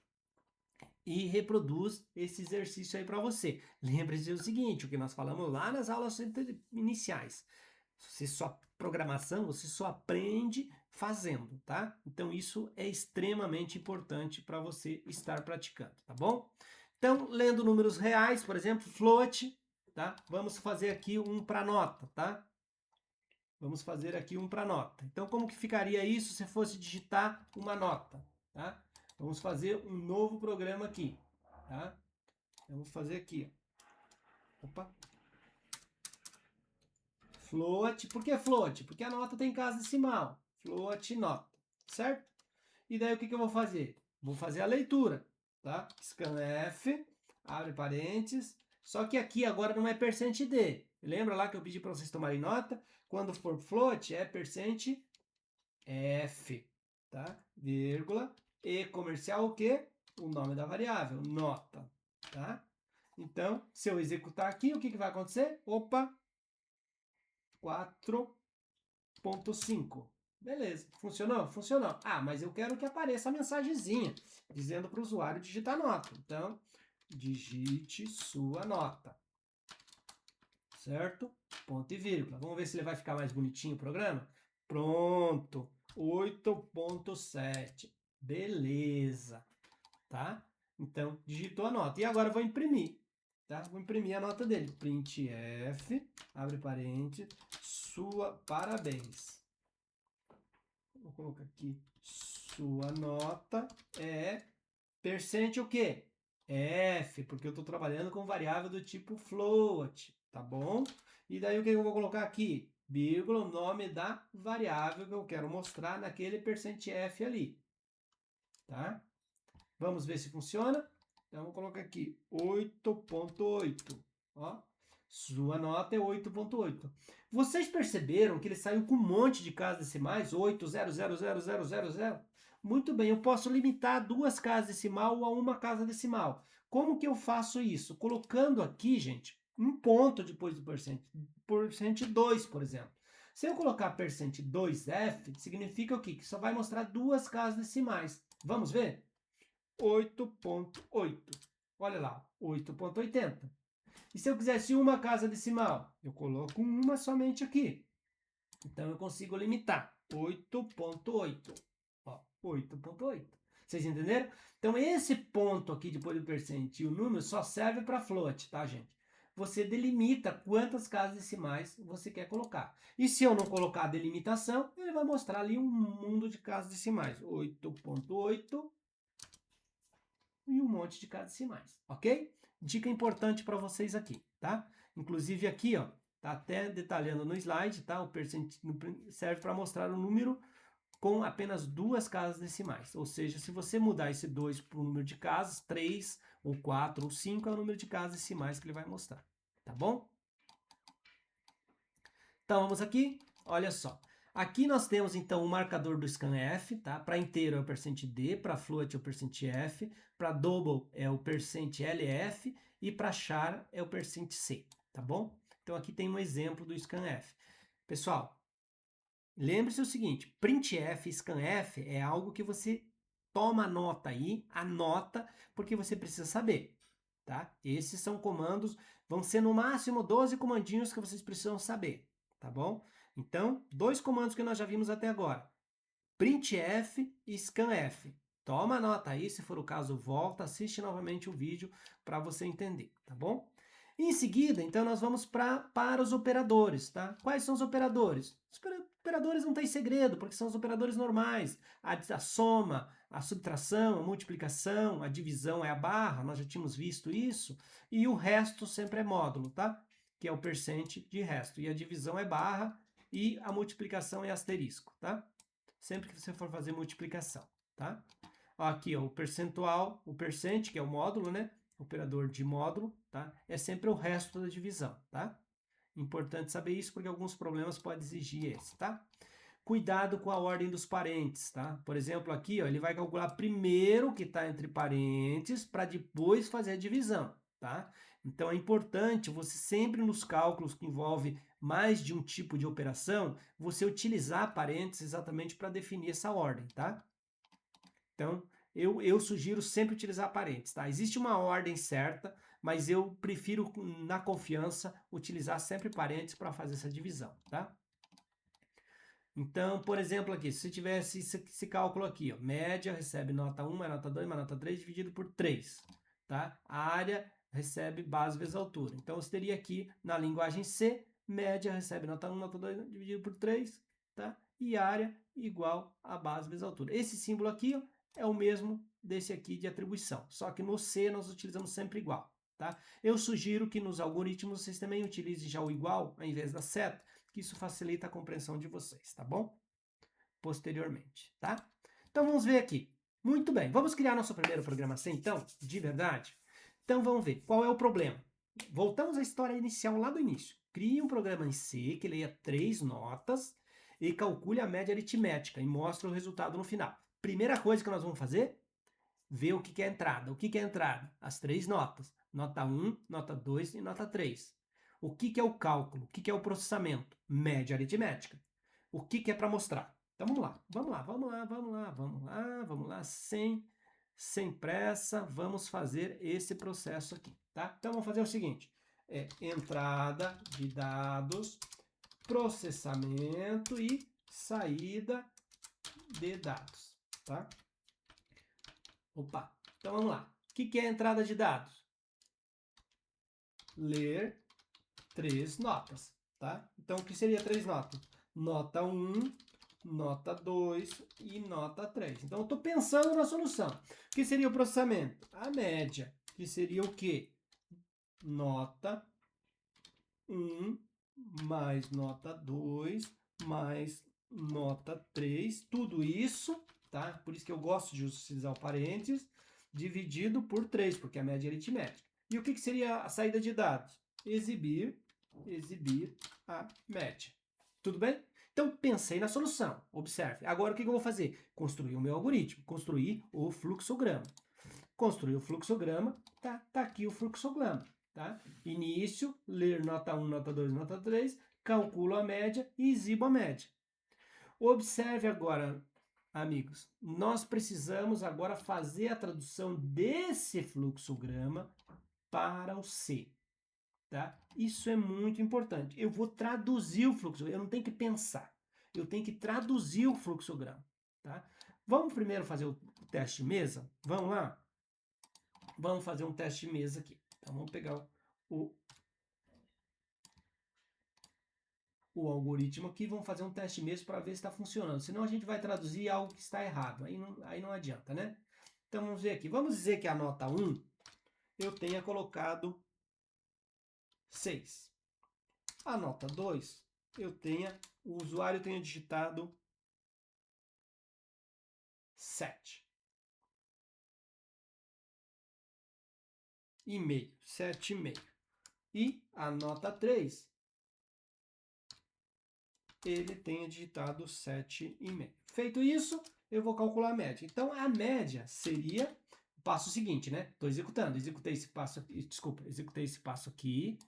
E reproduz esse exercício aí para você. Lembre-se do seguinte, o que nós falamos lá nas aulas iniciais. Programação, você só aprende fazendo, tá? Então isso é extremamente importante para você estar praticando, tá bom? Então, lendo números reais, por exemplo, float, tá? Vamos fazer aqui um para nota, tá? Vamos fazer aqui um para nota. Então, como que ficaria isso se fosse digitar uma nota, tá? Vamos fazer um novo programa aqui, tá? Vamos fazer aqui, ó. Opa. Float. Por que float? Porque a nota tem casa decimal. Float nota, certo? E daí o que eu vou fazer? Vou fazer a leitura, tá? Scanf, abre parênteses. Só que aqui agora não é %d. Lembra lá que eu pedi para vocês tomarem nota? Quando for float é %f, tá? Vírgula. E comercial o quê? O nome da variável, nota, tá? Então, se eu executar aqui, o que vai acontecer? Opa! 4.5. Beleza. Funcionou? Funcionou. Ah, mas eu quero que apareça a mensagenzinha dizendo para o usuário digitar nota. Então, digite sua nota. Certo? Ponto e vírgula. Vamos ver se ele vai ficar mais bonitinho o programa? Pronto. 8.7. Beleza. Tá? Então, digitou a nota. E agora eu vou imprimir. Tá? Vou imprimir a nota dele. Printf, abre parênteses, sua parabéns. Vou colocar aqui, sua nota é % o quê? F, porque eu estou trabalhando com variável do tipo float, tá bom? E daí o que eu vou colocar aqui? Vírgula, o nome da variável que eu quero mostrar naquele %f ali, tá? Vamos ver se funciona? Então, vou colocar aqui 8.8. Ó, sua nota é 8.8. Vocês perceberam que ele saiu com um monte de casas decimais? 8000000? Muito bem, eu posso limitar duas casas decimal a uma casa decimal. Como que eu faço isso? Colocando aqui, gente, um ponto depois do %2, por exemplo. Se eu colocar %2f, significa o quê? Que só vai mostrar duas casas decimais. Vamos ver? 8.8. Olha lá, 8.80. E se eu quisesse uma casa decimal? Eu coloco uma somente aqui. Então eu consigo limitar. 8.8. 8.8. Vocês entenderam? Então esse ponto aqui depois do % e o número só serve para float, tá, gente? Você delimita quantas casas decimais você quer colocar. E se eu não colocar a delimitação, ele vai mostrar ali um mundo de casas decimais. 8.8 e um monte de casas decimais, ok? Dica importante para vocês aqui, tá? Inclusive aqui, ó, tá até detalhando no slide, tá? O serve para mostrar o número com apenas duas casas decimais. Ou seja, se você mudar esse 2 para o número de casas, 3 ou 4 ou 5 é o número de casas decimais que ele vai mostrar, tá bom? Então vamos aqui, olha só. Aqui nós temos então o marcador do scanf, tá? Para inteiro é o %d, para float é o %f, para double é o %lf e para char é o %c, tá bom? Então aqui tem um exemplo do scanf. Pessoal, lembre-se o seguinte, printf, scanf é algo que você toma nota aí, anota, porque você precisa saber, tá? Esses são comandos, vão ser no máximo 12 comandinhos que vocês precisam saber, tá bom? Então, dois comandos que nós já vimos até agora, printf e scanf. Toma nota aí, se for o caso, volta, assiste novamente o vídeo para você entender, tá bom? Em seguida, então, nós vamos para os operadores, tá? Quais são os operadores? Os operadores não tem segredo, porque são os operadores normais. A soma, a subtração, a multiplicação, a divisão é a barra, nós já tínhamos visto isso, e o resto sempre é módulo, tá? Que é o percente de resto. E a divisão é barra e a multiplicação é asterisco, tá? Sempre que você for fazer multiplicação, tá? Aqui, ó, o percentual, o percente, que é o módulo, né? Operador de módulo, tá? É sempre o resto da divisão, tá? Importante saber isso porque alguns problemas podem exigir esse, tá? Cuidado com a ordem dos parentes, tá? Por exemplo, aqui, ó, ele vai calcular primeiro o que está entre parênteses para depois fazer a divisão, tá? Então é importante você sempre nos cálculos que envolve mais de um tipo de operação, você utilizar parênteses exatamente para definir essa ordem, tá? Então, eu sugiro sempre utilizar parênteses, tá? Existe uma ordem certa, mas eu prefiro, na confiança, utilizar sempre parênteses para fazer essa divisão, tá? Então, por exemplo, aqui, se tivesse esse cálculo aqui, ó, média recebe nota 1 mais nota 2 mais nota 3 dividido por 3, tá? A área recebe base vezes altura. Então, você teria aqui, na linguagem C, média recebe nota 1, nota 2 dividido por 3, tá? E área igual a base vezes altura. Esse símbolo aqui, ó, é o mesmo desse aqui de atribuição, só que no C nós utilizamos sempre igual, tá? Eu sugiro que nos algoritmos vocês também utilizem já o igual ao invés da seta, que isso facilita a compreensão de vocês, tá bom? Posteriormente, tá? Então vamos ver aqui. Muito bem, vamos criar nosso primeiro programa C, então, de verdade? Então vamos ver, qual é o problema? Voltamos à história inicial lá do início. Crie um programa em C que leia 3 notas e calcule a média aritmética e mostre o resultado no final. Primeira coisa que nós vamos fazer, ver o que é a entrada. O que é a entrada? As 3 notas. Nota 1, nota 2 e nota 3. O que é o cálculo? O que é o processamento? Média aritmética. O que é para mostrar? Então vamos lá, vamos lá, vamos lá, vamos lá, vamos lá, vamos lá, sem pressa, vamos fazer esse processo aqui, tá? Então vamos fazer o seguinte, entrada de dados, processamento e saída de dados, tá? Opa, então vamos lá. O que é a entrada de dados? Ler 3 notas, tá? Então, o que seria 3 notas? Nota 1, nota 2 e nota 3. Então, eu estou pensando na solução. O que seria o processamento? A média, que seria o quê? Nota 1 mais nota 2 mais nota 3. Tudo isso, tá? Por isso que eu gosto de utilizar o parênteses, dividido por 3, porque é a média aritmética. E o que seria a saída de dados? Exibir a média. Tudo bem? Então, pensei na solução. Observe. Agora, o que eu vou fazer? Construir o meu algoritmo. Construir o fluxograma. Construir o fluxograma. Tá aqui o fluxograma. Tá? Início, ler nota 1, nota 2, nota 3. Calculo a média e exibo a média. Observe agora, amigos. Nós precisamos agora fazer a tradução desse fluxograma para o C. Tá? Isso é muito importante. Eu vou traduzir o fluxograma, eu não tenho que pensar. Eu tenho que traduzir o fluxograma. Tá? Vamos primeiro fazer o teste mesa? Vamos lá? Vamos fazer um teste mesa aqui. Então, vamos pegar o algoritmo aqui, vamos fazer um teste mesa para ver se está funcionando. Senão a gente vai traduzir algo que está errado. Aí não adianta, né? Então, vamos ver aqui. Vamos dizer que a nota 1 eu tenha colocado 6. A nota 2, o usuário tenha digitado 7. E meio, 7,5. E a nota 3, ele tenha digitado 7,5. Feito isso, eu vou calcular a média. Então, a média seria o passo seguinte, né? Estou executando. Executei esse passo aqui,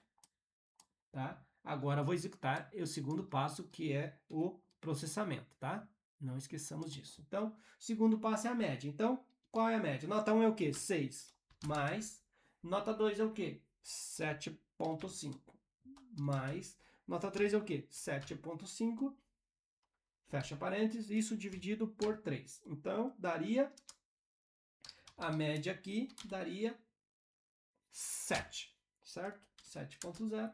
tá? Agora vou executar o segundo passo, que é o processamento, tá? Não esqueçamos disso. Então, o segundo passo é a média. Então, qual é a média? Nota 1 é o quê? 6. Mais. Nota 2 é o quê? 7,5. Mais. Nota 3 é o quê? 7,5. Fecha parênteses. Isso dividido por 3. Então, daria... A média aqui daria 7. Certo? 7,0.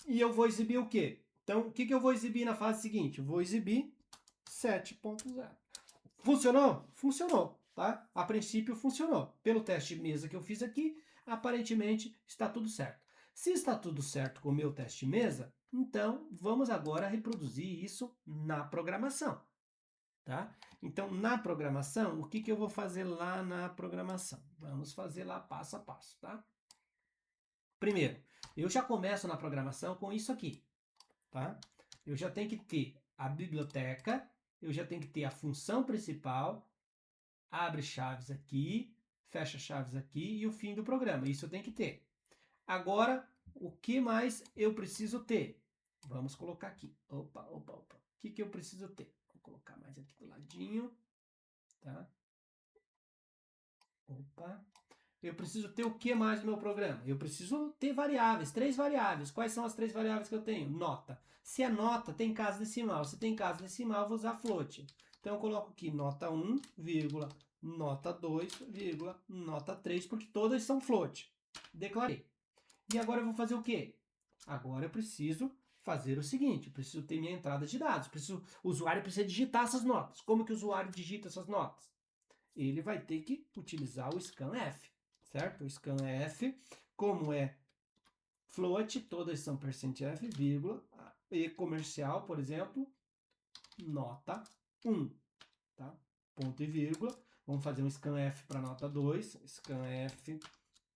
E eu vou exibir o quê? Então, o que eu vou exibir na fase seguinte? Eu vou exibir 7,0. Funcionou? Funcionou, tá? A princípio funcionou. Pelo teste de mesa que eu fiz aqui, aparentemente está tudo certo. Se está tudo certo com o meu teste de mesa, então vamos agora reproduzir isso na programação, tá? Então, na programação, o que eu vou fazer lá na programação? Vamos fazer lá passo a passo, tá? Primeiro, eu já começo na programação com isso aqui, tá? Eu já tenho que ter a biblioteca, eu já tenho que ter a função principal, abre chaves aqui, fecha chaves aqui e o fim do programa. Isso eu tenho que ter. Agora, o que mais eu preciso ter? Vamos colocar aqui. Opa, opa, opa. O que eu preciso ter? Vou colocar mais aqui do ladinho, tá? Opa. Eu preciso ter o que mais no meu programa? Eu preciso ter variáveis, 3 variáveis. Quais são as 3 variáveis que eu tenho? Nota. Se é nota, tem casa decimal. Se tem casa decimal, eu vou usar float. Então eu coloco aqui nota 1, vírgula, nota 2, vírgula, nota 3, porque todas são float. Declarei. E agora eu vou fazer o quê? Agora eu preciso fazer o seguinte, eu preciso ter minha entrada de dados. O usuário precisa digitar essas notas. Como que o usuário digita essas notas? Ele vai ter que utilizar o scanf, certo? O scanf, como é float, todas são %f, vírgula, e comercial, por exemplo, nota 1, tá? Ponto e vírgula. Vamos fazer um scanf para nota 2, scanf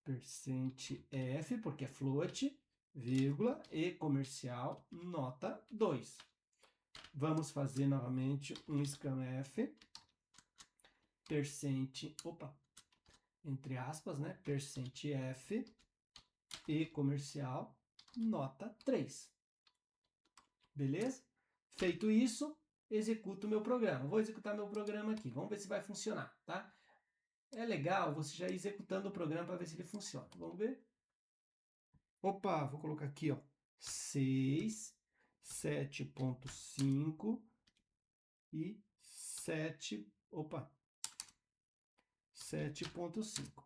%f, porque é float, vírgula, e comercial, nota 2. Vamos fazer novamente um scanf, opa, entre aspas, né? %f e comercial, nota 3. Beleza? Feito isso, executo o meu programa. Vou executar meu programa aqui. Vamos ver se vai funcionar, tá? É legal você já ir executando o programa para ver se ele funciona. Vamos ver? Opa, vou colocar aqui, ó. 6, 7.5 e 7.5.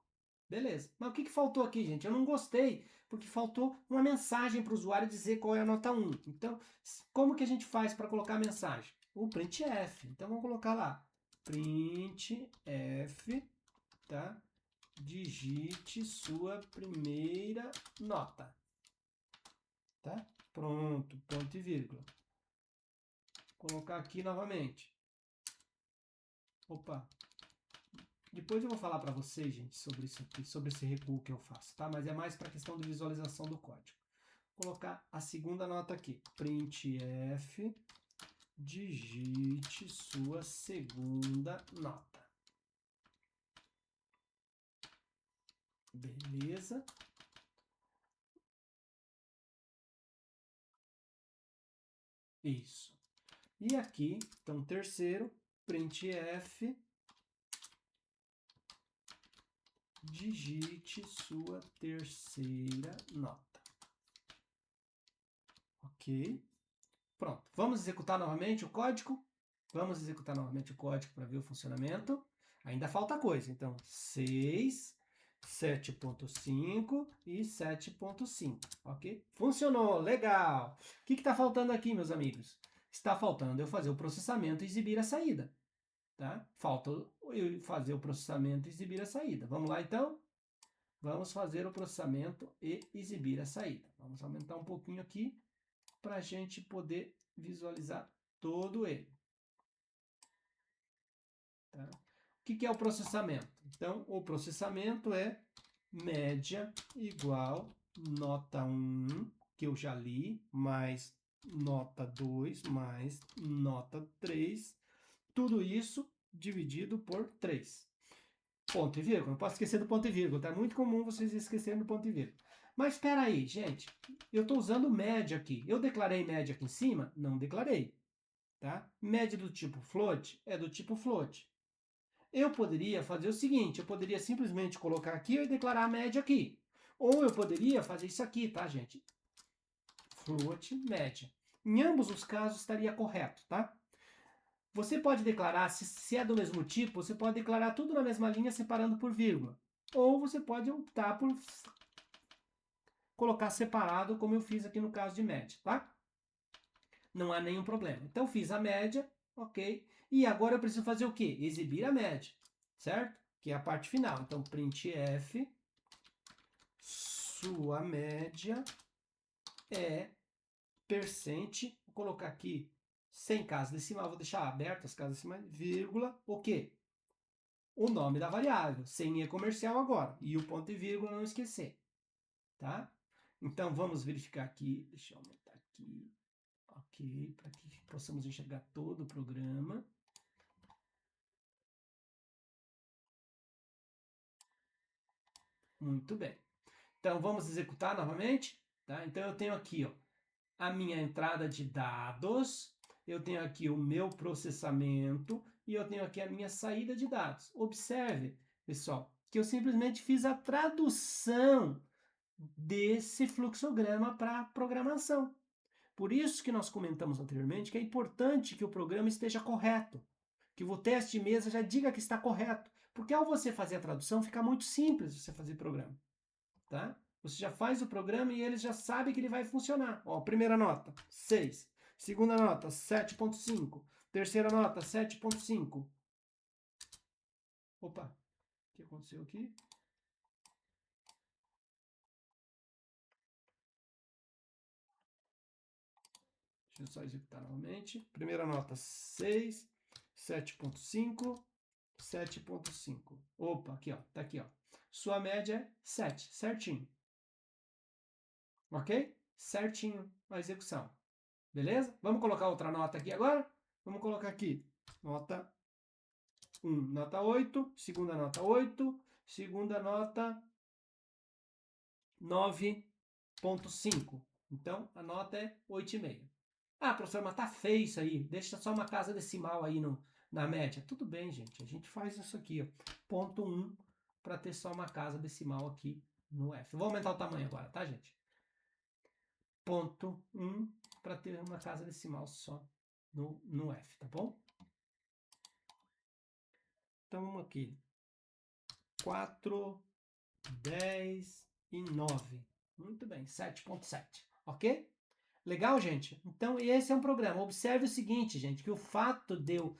Beleza. Mas o que faltou aqui, gente? Eu não gostei, porque faltou uma mensagem para o usuário dizer qual é a nota 1. Então, como que a gente faz para colocar a mensagem? O printf. Então, vamos colocar lá. Printf, tá? Digite sua primeira nota. Tá? Pronto, ponto e vírgula. Vou colocar aqui novamente. Opa. Depois eu vou falar para vocês, gente, sobre isso aqui, sobre esse recuo que eu faço, tá? Mas é mais para questão de visualização do código. Vou colocar a segunda nota aqui. Printf, digite sua segunda nota. Beleza? Isso. E aqui, então, terceiro, printf, digite sua terceira nota. Ok? Pronto. Vamos executar novamente o código? Vamos executar novamente o código para ver o funcionamento. Ainda falta coisa. Então, 6, 7.5 e 7.5. Ok? Funcionou. Legal. O que está faltando aqui, meus amigos? Está faltando eu fazer o processamento e exibir a saída. Tá? Falta eu fazer o processamento e exibir a saída. Vamos lá, então? Vamos fazer o processamento e exibir a saída. Vamos aumentar um pouquinho aqui para a gente poder visualizar todo ele. Tá? O que é o processamento? Então, o processamento é média igual nota 1, que eu já li, mais nota 2, mais nota 3, tudo isso dividido por 3. Ponto e vírgula, não posso esquecer do ponto e vírgula, tá? É muito comum vocês esquecerem do ponto e vírgula. Mas espera aí, gente, eu estou usando média aqui. Eu declarei média aqui em cima? Não declarei. Tá? Média do tipo float é do tipo float. Eu poderia fazer o seguinte, eu poderia simplesmente colocar aqui e declarar a média aqui. Ou eu poderia fazer isso aqui, tá, gente? Float média. Em ambos os casos estaria correto, tá? Você pode declarar, se é do mesmo tipo, você pode declarar tudo na mesma linha separando por vírgula. Ou você pode optar por colocar separado, como eu fiz aqui no caso de média, tá? Não há nenhum problema. Então fiz a média, ok. E agora eu preciso fazer o quê? Exibir a média, certo? Que é a parte final. Então, printf, sua média é percent, vou colocar aqui sem casa decimal, vou deixar aberto as casas decimais, vírgula, o quê? O nome da variável, sem E comercial agora, e o ponto e vírgula não esquecer, tá? Então, vamos verificar aqui, deixa eu aumentar aqui, ok, para que possamos enxergar todo o programa. Muito bem. Então, vamos executar novamente, tá? Então, eu tenho aqui, ó, a minha entrada de dados, eu tenho aqui o meu processamento e eu tenho aqui a minha saída de dados. Observe, pessoal, que eu simplesmente fiz a tradução desse fluxograma para programação. Por isso que nós comentamos anteriormente que é importante que o programa esteja correto, que o teste de mesa já diga que está correto, porque ao você fazer a tradução fica muito simples você fazer programa, tá? Você já faz o programa e ele já sabe que ele vai funcionar. Ó, primeira nota, 6. Segunda nota, 7.5. Terceira nota, 7.5. Opa, o que aconteceu aqui? Deixa eu só executar novamente. Primeira nota, 6. 7.5. 7.5. Opa, aqui, ó. Tá aqui, ó. Sua média é 7, certinho. Ok? Certinho a execução. Beleza? Vamos colocar outra nota aqui agora? Vamos colocar aqui. Nota 1, nota 8. Segunda nota 8. Segunda nota 9.5. Então, a nota é 8,5. Ah, professor, mas tá feio isso aí. Deixa só uma casa decimal aí na média. Tudo bem, gente. A gente faz isso aqui, ó. Ponto 1 para ter só uma casa decimal aqui no F. Vou aumentar o tamanho agora, tá, gente? Ponto 1 para ter uma casa decimal só no F, tá bom? Então, vamos aqui. 4, 10 e 9. Muito bem, 7.7, ok? Legal, gente? Então, esse é um programa. Observe o seguinte, gente, que o fato de eu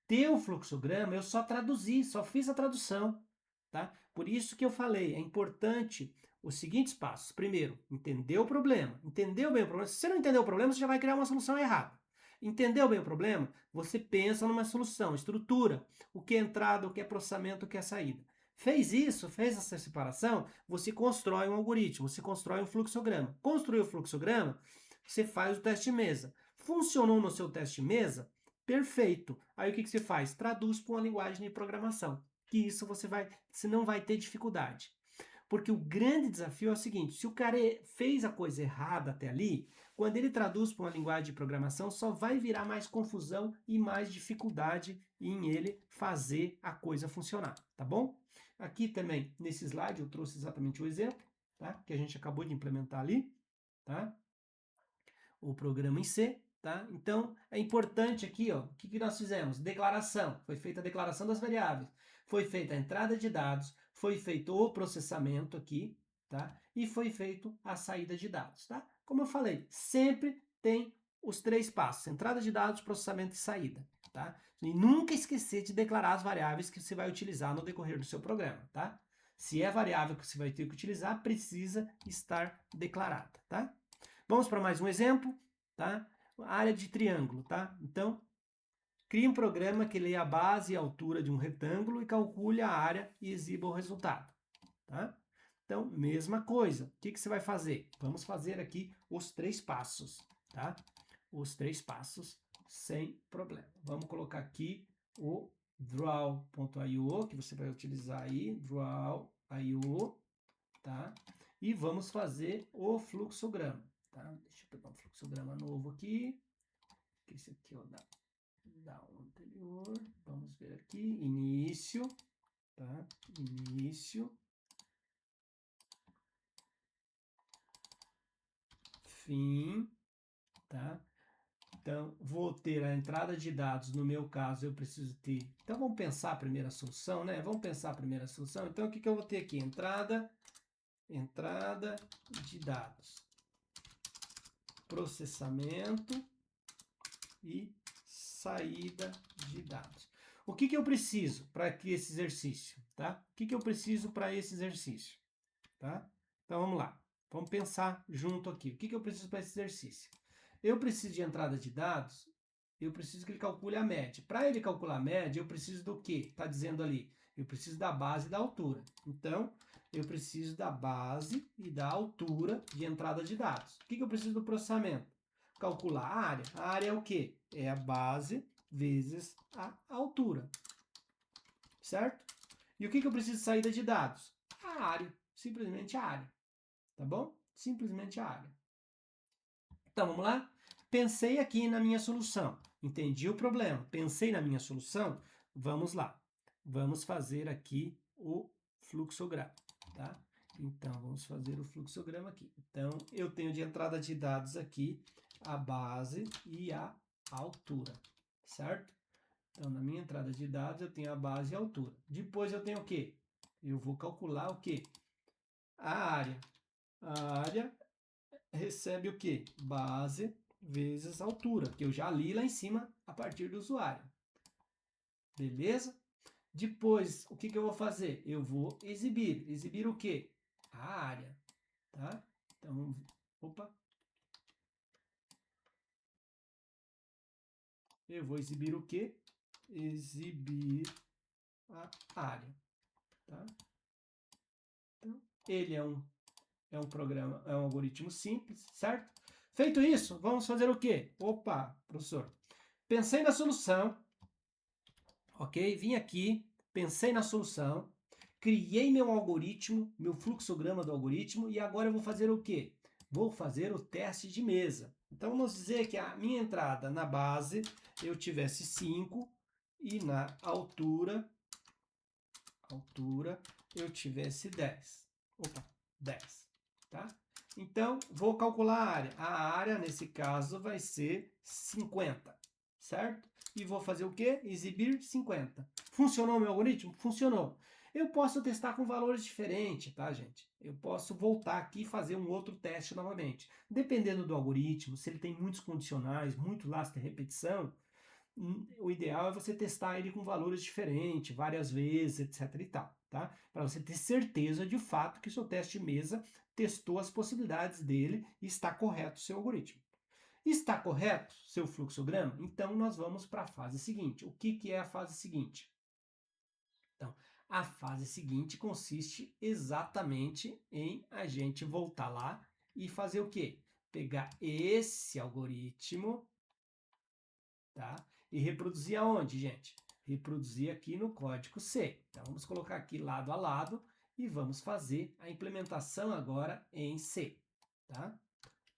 ter o fluxograma, eu só traduzi, só fiz a tradução, tá? Por isso que eu falei, é importante os seguintes passos. Primeiro, entender o problema. Entendeu bem o problema? Se você não entendeu o problema, você já vai criar uma solução errada. Entendeu bem o problema? Você pensa numa solução, estrutura, o que é entrada, o que é processamento, o que é saída. Fez isso, fez essa separação, você constrói um algoritmo, você constrói um fluxograma. Construiu o fluxograma, você faz o teste mesa. Funcionou no seu teste mesa? Perfeito. Aí o que você faz? Traduz para uma linguagem de programação. Que isso você não vai ter dificuldade. Porque o grande desafio é o seguinte: se o cara fez a coisa errada até ali, quando ele traduz para uma linguagem de programação, só vai virar mais confusão e mais dificuldade em ele fazer a coisa funcionar, tá bom? Aqui também, nesse slide, eu trouxe exatamente o exemplo, tá? Que a gente acabou de implementar ali, tá? O programa em C, tá? Então, é importante aqui, ó, o que nós fizemos? Declaração. Foi feita a declaração das variáveis. Foi feita a entrada de dados, foi feito o processamento aqui, tá? E foi feito a saída de dados, tá? Como eu falei, sempre tem os 3 passos: entrada de dados, processamento e saída, tá? E nunca esquecer de declarar as variáveis que você vai utilizar no decorrer do seu programa, tá? Se é variável que você vai ter que utilizar, precisa estar declarada, tá? Vamos para mais um exemplo, tá? Área de triângulo, tá? Então, crie um programa que leia a base e a altura de um retângulo e calcule a área e exiba o resultado, tá? Então, mesma coisa. O que você vai fazer? Vamos fazer aqui os 3 passos, tá? Os 3 passos sem problema. Vamos colocar aqui o draw.io, que você vai utilizar aí, draw.io, tá? E vamos fazer o fluxograma. Tá? Deixa eu pegar um fluxograma novo aqui. Esse aqui, ó, da anterior. Vamos ver aqui. Início. Tá? Início. Fim. Tá? Então, vou ter a entrada de dados. No meu caso, eu preciso ter... Então, vamos pensar a primeira solução, né? Vamos pensar a primeira solução. Então, o que eu vou ter aqui? Entrada de dados. Processamento e saída de dados. O que eu preciso para esse exercício? Tá? O que eu preciso para esse exercício? Tá? Então vamos lá. Vamos pensar junto aqui. O que eu preciso para esse exercício? Eu preciso de entrada de dados, eu preciso que ele calcule a média. Para ele calcular a média, eu preciso do quê? Está dizendo ali, eu preciso da base e da altura. Então, eu preciso da base e da altura de entrada de dados. O que eu preciso do processamento? Calcular a área. A área é o quê? É a base vezes a altura. Certo? E o que eu preciso de saída de dados? A área. Simplesmente a área. Tá bom? Simplesmente a área. Então, vamos lá? Pensei aqui na minha solução. Entendi o problema. Pensei na minha solução. Vamos lá. Vamos fazer aqui o fluxograma, tá? Então, vamos fazer o fluxograma aqui. Então, eu tenho de entrada de dados aqui a base e a altura, certo? Então, na minha entrada de dados, eu tenho a base e a altura. Depois eu tenho o quê? Eu vou calcular o quê? A área. A área recebe o quê? Base vezes altura, que eu já li lá em cima a partir do usuário. Beleza? Depois, o que eu vou fazer? Eu vou exibir. Exibir o quê? A área. Tá? Então, opa. Eu vou exibir o quê? Exibir a área. Tá? Então, ele é um programa, é um algoritmo simples, certo? Feito isso, vamos fazer o quê? Opa, professor. Pensei na solução, ok? Vim aqui, pensei na solução, criei meu algoritmo, meu fluxograma do algoritmo, e agora eu vou fazer o quê? Vou fazer o teste de mesa. Então, vamos dizer que a minha entrada na base eu tivesse 5 e na altura eu tivesse 10. Opa, 10, tá? Então, vou calcular a área. A área, nesse caso, vai ser 50, certo? E vou fazer o quê? Exibir 50. Funcionou o meu algoritmo? Funcionou. Eu posso testar com valores diferentes, tá, gente? Eu posso voltar aqui e fazer um outro teste novamente. Dependendo do algoritmo, se ele tem muitos condicionais, muito lastro de repetição, o ideal é você testar ele com valores diferentes, várias vezes, etc e tal, tá? Para você ter certeza de fato que o seu teste de mesa testou as possibilidades dele e está correto o seu algoritmo. Está correto seu fluxograma? Então nós vamos para a fase seguinte. O que é a fase seguinte? Então, a fase seguinte consiste exatamente em a gente voltar lá e fazer o quê? Pegar esse algoritmo, tá? E reproduzir aonde, gente? Reproduzir aqui no código C. Então, vamos colocar aqui lado a lado e vamos fazer a implementação agora em C, tá?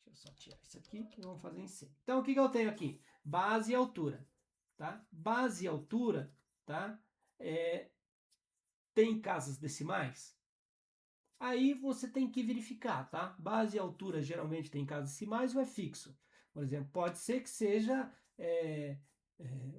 Deixa eu só tirar isso aqui e vamos fazer em C. Então, o que eu tenho aqui? Base e altura, tá? Base e altura, tá? Tem casas decimais? Aí você tem que verificar, tá? Base e altura geralmente tem casas decimais ou é fixo? Por exemplo, pode ser que seja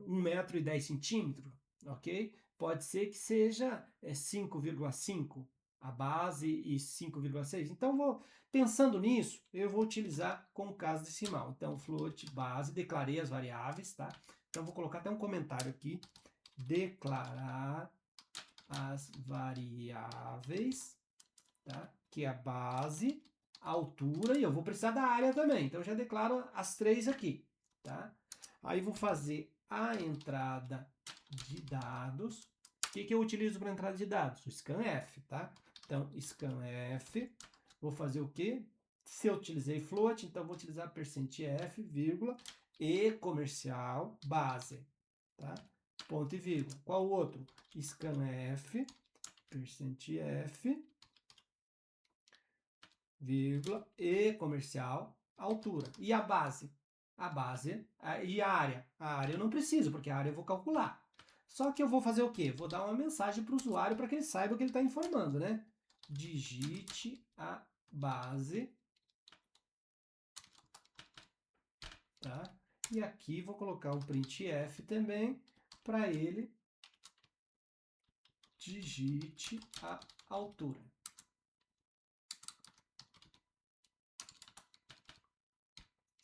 1,10 m, ok? Pode ser que seja 5,5 a base e 5,6. Então, pensando nisso, eu vou utilizar como casa decimal. Então, float, base, declarei as variáveis, tá? Então, vou colocar até um comentário aqui. Declarar as variáveis, tá? Que é a base, a altura, e eu vou precisar da área também. Então, eu já declaro as três aqui, tá? Aí, vou fazer a entrada de dados. O que eu utilizo para entrada de dados? O scanf, tá? Então, scanf, vou fazer o quê? Se eu utilizei float, então vou utilizar %f, vírgula, e comercial base, tá? Ponto e vírgula. Qual o outro? Scanf, %f, vírgula, e comercial, altura. E a base? A base e a área? A área eu não preciso, porque a área eu vou calcular. Só que eu vou fazer o quê? Vou dar uma mensagem para o usuário para que ele saiba o que ele está informando, né? Digite a base, tá? E aqui vou colocar um printf também para ele digite a altura.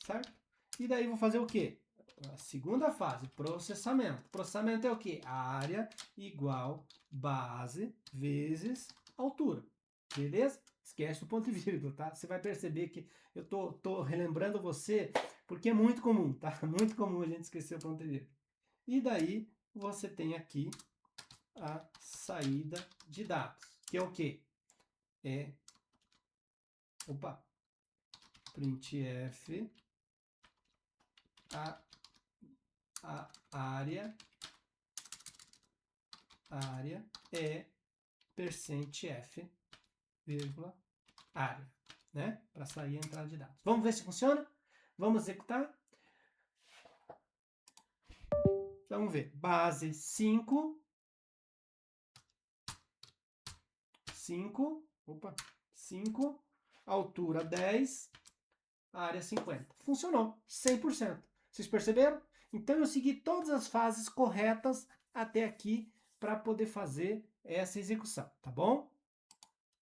Certo? E daí vou fazer o quê? A segunda fase, processamento. Processamento é o quê? Área igual base vezes altura. Beleza? Esquece o ponto e vírgula, tá? Você vai perceber que eu tô relembrando você, porque é muito comum, tá? Muito comum a gente esquecer o ponto e vírgula. E daí você tem aqui a saída de dados, que é o quê? É, printf a área é %f, vírgula, área, né? Para sair a entrada de dados. Vamos ver se funciona? Vamos executar? Vamos ver. Base 5, 5, altura 10, área 50. Funcionou, 100%. Vocês perceberam? Então eu segui todas as fases corretas até aqui para poder fazer essa execução, tá bom?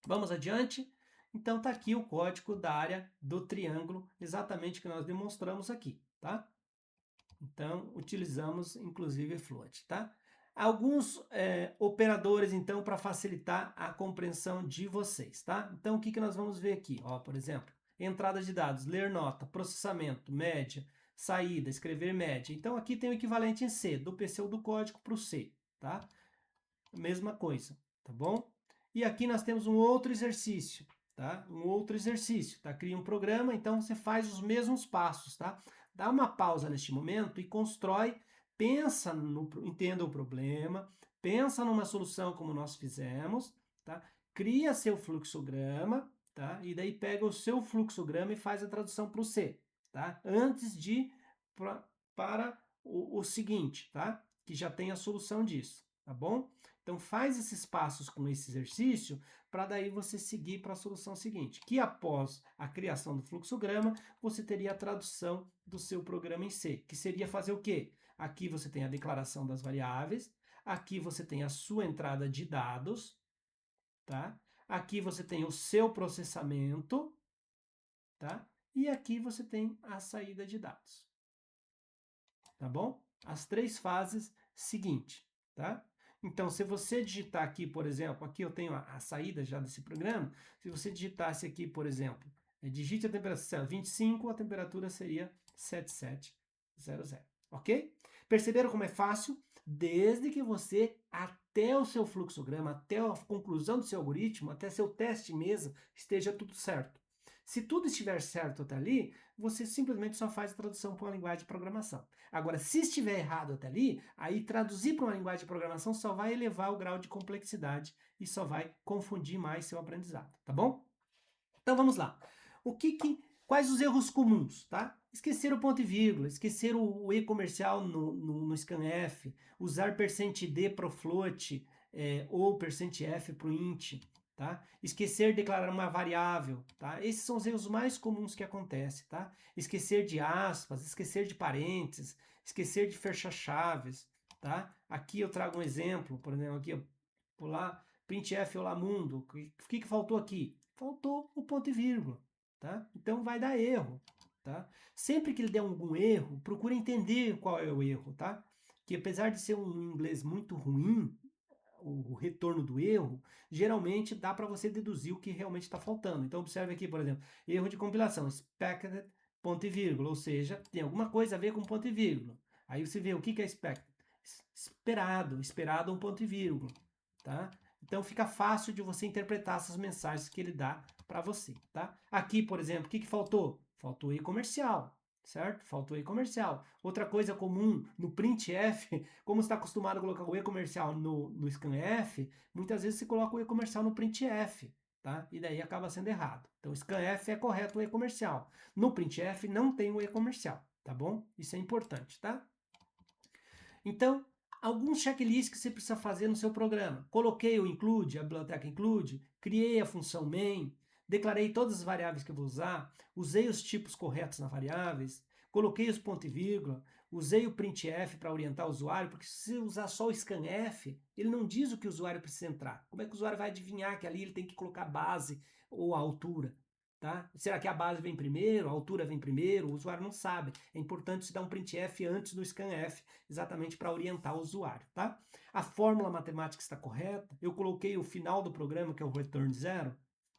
Vamos adiante? Então tá aqui o código da área do triângulo, exatamente o que nós demonstramos aqui, tá? Então utilizamos inclusive float, tá? Alguns operadores então para facilitar a compreensão de vocês, tá? Então o que nós vamos ver aqui? Ó, por exemplo, entrada de dados, ler nota, processamento, média, saída, escrever média. Então aqui tem o equivalente em C, do PC ou do código para o C, tá? Mesma coisa, tá bom? E aqui nós temos um outro exercício, tá? Um outro exercício, tá? Cria um programa, então você faz os mesmos passos, tá? Dá uma pausa neste momento e constrói, pensa entenda o problema, pensa numa solução como nós fizemos, tá? Cria seu fluxograma, tá? E daí pega o seu fluxograma e faz a tradução para o C, tá? Antes de ir para o seguinte, tá? Que já tem a solução disso, tá bom? Então faz esses passos com esse exercício para daí você seguir para a solução seguinte, que após a criação do fluxograma, você teria a tradução do seu programa em C, que seria fazer o quê? Aqui você tem a declaração das variáveis, aqui você tem a sua entrada de dados, tá? Aqui você tem o seu processamento, tá? E aqui você tem a saída de dados, tá bom? As três fases seguinte, tá? Então, se você digitar aqui, por exemplo, aqui eu tenho a saída já desse programa, se você digitasse aqui, por exemplo, digite a temperatura 25, a temperatura seria 7700, ok? Perceberam como é fácil? Desde que você, até o seu fluxograma, até a conclusão do seu algoritmo, até seu teste mesa, esteja tudo certo. Se tudo estiver certo até ali, você simplesmente só faz a tradução para uma linguagem de programação. Agora, se estiver errado até ali, aí traduzir para uma linguagem de programação só vai elevar o grau de complexidade e só vai confundir mais seu aprendizado, tá bom? Então vamos lá. Quais os erros comuns, tá? Esquecer o ponto e vírgula, esquecer o E comercial no scanf, usar %d para o float ou %f para o int, tá? Esquecer de declarar uma variável, tá? Esses são os erros mais comuns que acontecem, tá? Esquecer de aspas, esquecer de parênteses, esquecer de fechar chaves, tá? Aqui eu trago um exemplo, por exemplo, aqui, ó, lá, printf olá mundo, o que faltou aqui? Faltou o ponto e vírgula, tá? Então vai dar erro, tá? Sempre que ele der algum erro, procure entender qual é o erro, tá? Que apesar de ser um inglês muito ruim, o retorno do erro, geralmente dá para você deduzir o que realmente está faltando. Então observe aqui, por exemplo, erro de compilação, expected, ponto e vírgula, ou seja, tem alguma coisa a ver com ponto e vírgula. Aí você vê o que é expected. Esperado um ponto e vírgula, tá? Então fica fácil de você interpretar essas mensagens que ele dá para você, tá? Aqui, por exemplo, o que faltou? Faltou e-comercial, certo? Faltou e-comercial. Outra coisa comum no printf, como você está acostumado a colocar o e-comercial no scanf, muitas vezes você coloca o e-comercial no printf, tá? E daí acaba sendo errado. Então, scanf é correto o e-comercial. No printf não tem o e-comercial, tá bom? Isso é importante, tá? Então, alguns checklists que você precisa fazer no seu programa. Coloquei o include, a biblioteca include, criei a função main, declarei todas as variáveis que eu vou usar, usei os tipos corretos nas variáveis, coloquei os pontos e vírgula, usei o printf para orientar o usuário, porque se usar só o scanf, ele não diz o que o usuário precisa entrar. Como é que o usuário vai adivinhar que ali ele tem que colocar a base ou a altura? Tá? Será que a base vem primeiro, a altura vem primeiro? O usuário não sabe. É importante se dar um printf antes do scanf, exatamente para orientar o usuário. Tá? A fórmula matemática está correta. Eu coloquei o final do programa, que é o return zero.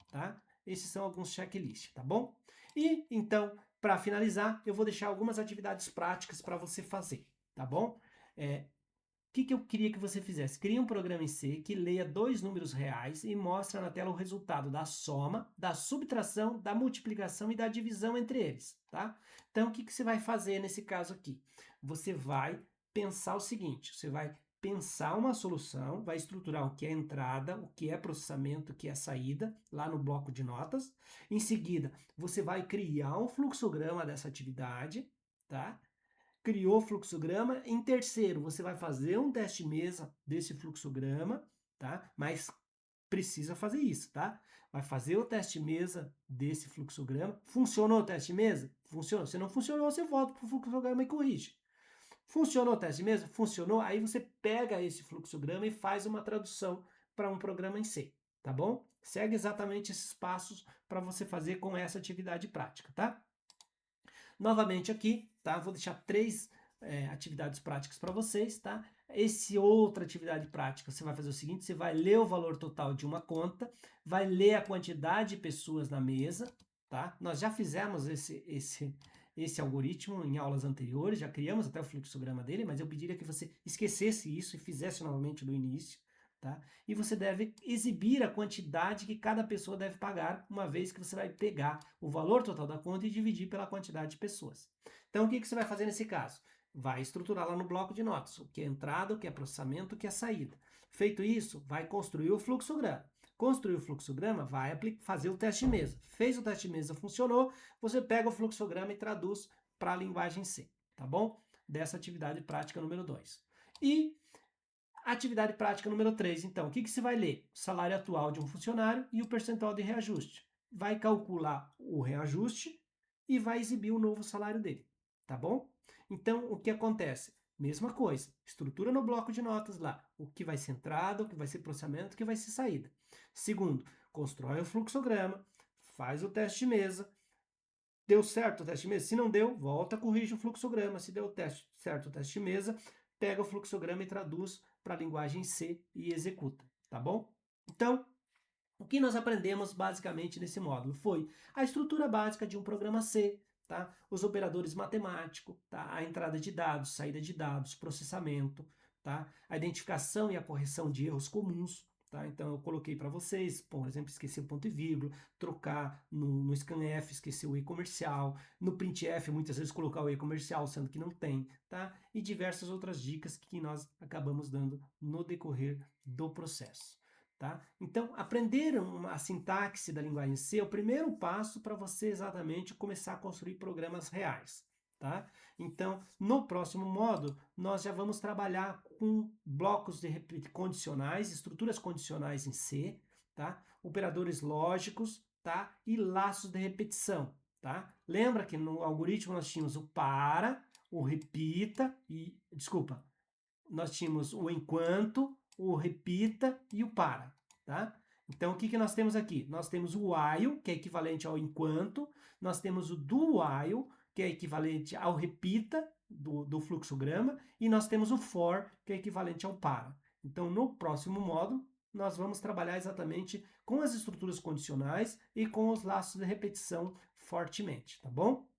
Tá? Esses são alguns checklists, tá bom? E, então, para finalizar, eu vou deixar algumas atividades práticas para você fazer, tá bom? Que eu queria que você fizesse? Cria um programa em C que leia dois números reais e mostra na tela o resultado da soma, da subtração, da multiplicação e da divisão entre eles, tá? Então, o que você vai fazer nesse caso aqui? Você vai pensar o seguinte, você vai pensar uma solução, vai estruturar o que é entrada, o que é processamento, o que é saída, lá no bloco de notas. Em seguida, você vai criar um fluxograma dessa atividade, tá? Criou o fluxograma. Em terceiro, você vai fazer um teste mesa desse fluxograma, tá? Mas precisa fazer isso, tá? Vai fazer o teste mesa desse fluxograma. Funcionou o teste mesa? Funcionou. Se não funcionou, você volta para o fluxograma e corrige. Funcionou o teste mesa? Funcionou. Aí você pega esse fluxograma e faz uma tradução para um programa em C, tá bom? Segue exatamente esses passos para você fazer com essa atividade prática, tá? Novamente aqui, tá? Vou deixar três atividades práticas para vocês, tá? Esse outra atividade prática, você vai fazer o seguinte, você vai ler o valor total de uma conta, vai ler a quantidade de pessoas na mesa, tá? Nós já fizemos esse algoritmo em aulas anteriores, já criamos até o fluxograma dele, mas eu pediria que você esquecesse isso e fizesse novamente do início, tá? E você deve exibir a quantidade que cada pessoa deve pagar, uma vez que você vai pegar o valor total da conta e dividir pela quantidade de pessoas. Então, o que você vai fazer nesse caso? Vai estruturar lá no bloco de notas o que é entrada, o que é processamento, o que é saída. Feito isso, vai construir o fluxograma. Construir o fluxograma, vai fazer o teste mesa. Fez o teste mesa, funcionou, você pega o fluxograma e traduz para a linguagem C, tá bom? Dessa atividade prática número 2. E atividade prática número 3, então, o que você vai ler? O salário atual de um funcionário e o percentual de reajuste. Vai calcular o reajuste e vai exibir o novo salário dele, tá bom? Então, o que acontece? Mesma coisa, estrutura no bloco de notas lá, o que vai ser entrada, o que vai ser processamento, o que vai ser saída. Segundo, constrói o fluxograma, faz o teste de mesa. Deu certo o teste de mesa? Se não deu, volta, corrige o fluxograma. Se deu certo o teste de mesa, pega o fluxograma e traduz para a linguagem C e executa, tá bom? Então, o que nós aprendemos basicamente nesse módulo foi a estrutura básica de um programa C, tá? Os operadores matemáticos, tá? A entrada de dados, saída de dados, processamento, tá? A identificação e a correção de erros comuns, tá? Então eu coloquei para vocês, por exemplo, esquecer o ponto e vírgula, trocar no scanf, esquecer o e comercial, no printf muitas vezes colocar o e comercial, sendo que não tem, tá? E diversas outras dicas que nós acabamos dando no decorrer do processo. Tá? Então, aprender a sintaxe da linguagem C é o primeiro passo para você exatamente começar a construir programas reais. Tá? Então, no próximo módulo, nós já vamos trabalhar com blocos de condicionais, estruturas condicionais em C, tá? Operadores lógicos, tá? E laços de repetição. Tá? Lembra que no algoritmo nós tínhamos o para, o repita e, desculpa, nós tínhamos o enquanto, o repita e o para, tá? Então, o que nós temos aqui? Nós temos o while, que é equivalente ao enquanto, nós temos o do while, que é equivalente ao repita do fluxograma, e nós temos o for, que é equivalente ao para. Então, no próximo módulo, nós vamos trabalhar exatamente com as estruturas condicionais e com os laços de repetição fortemente, tá bom?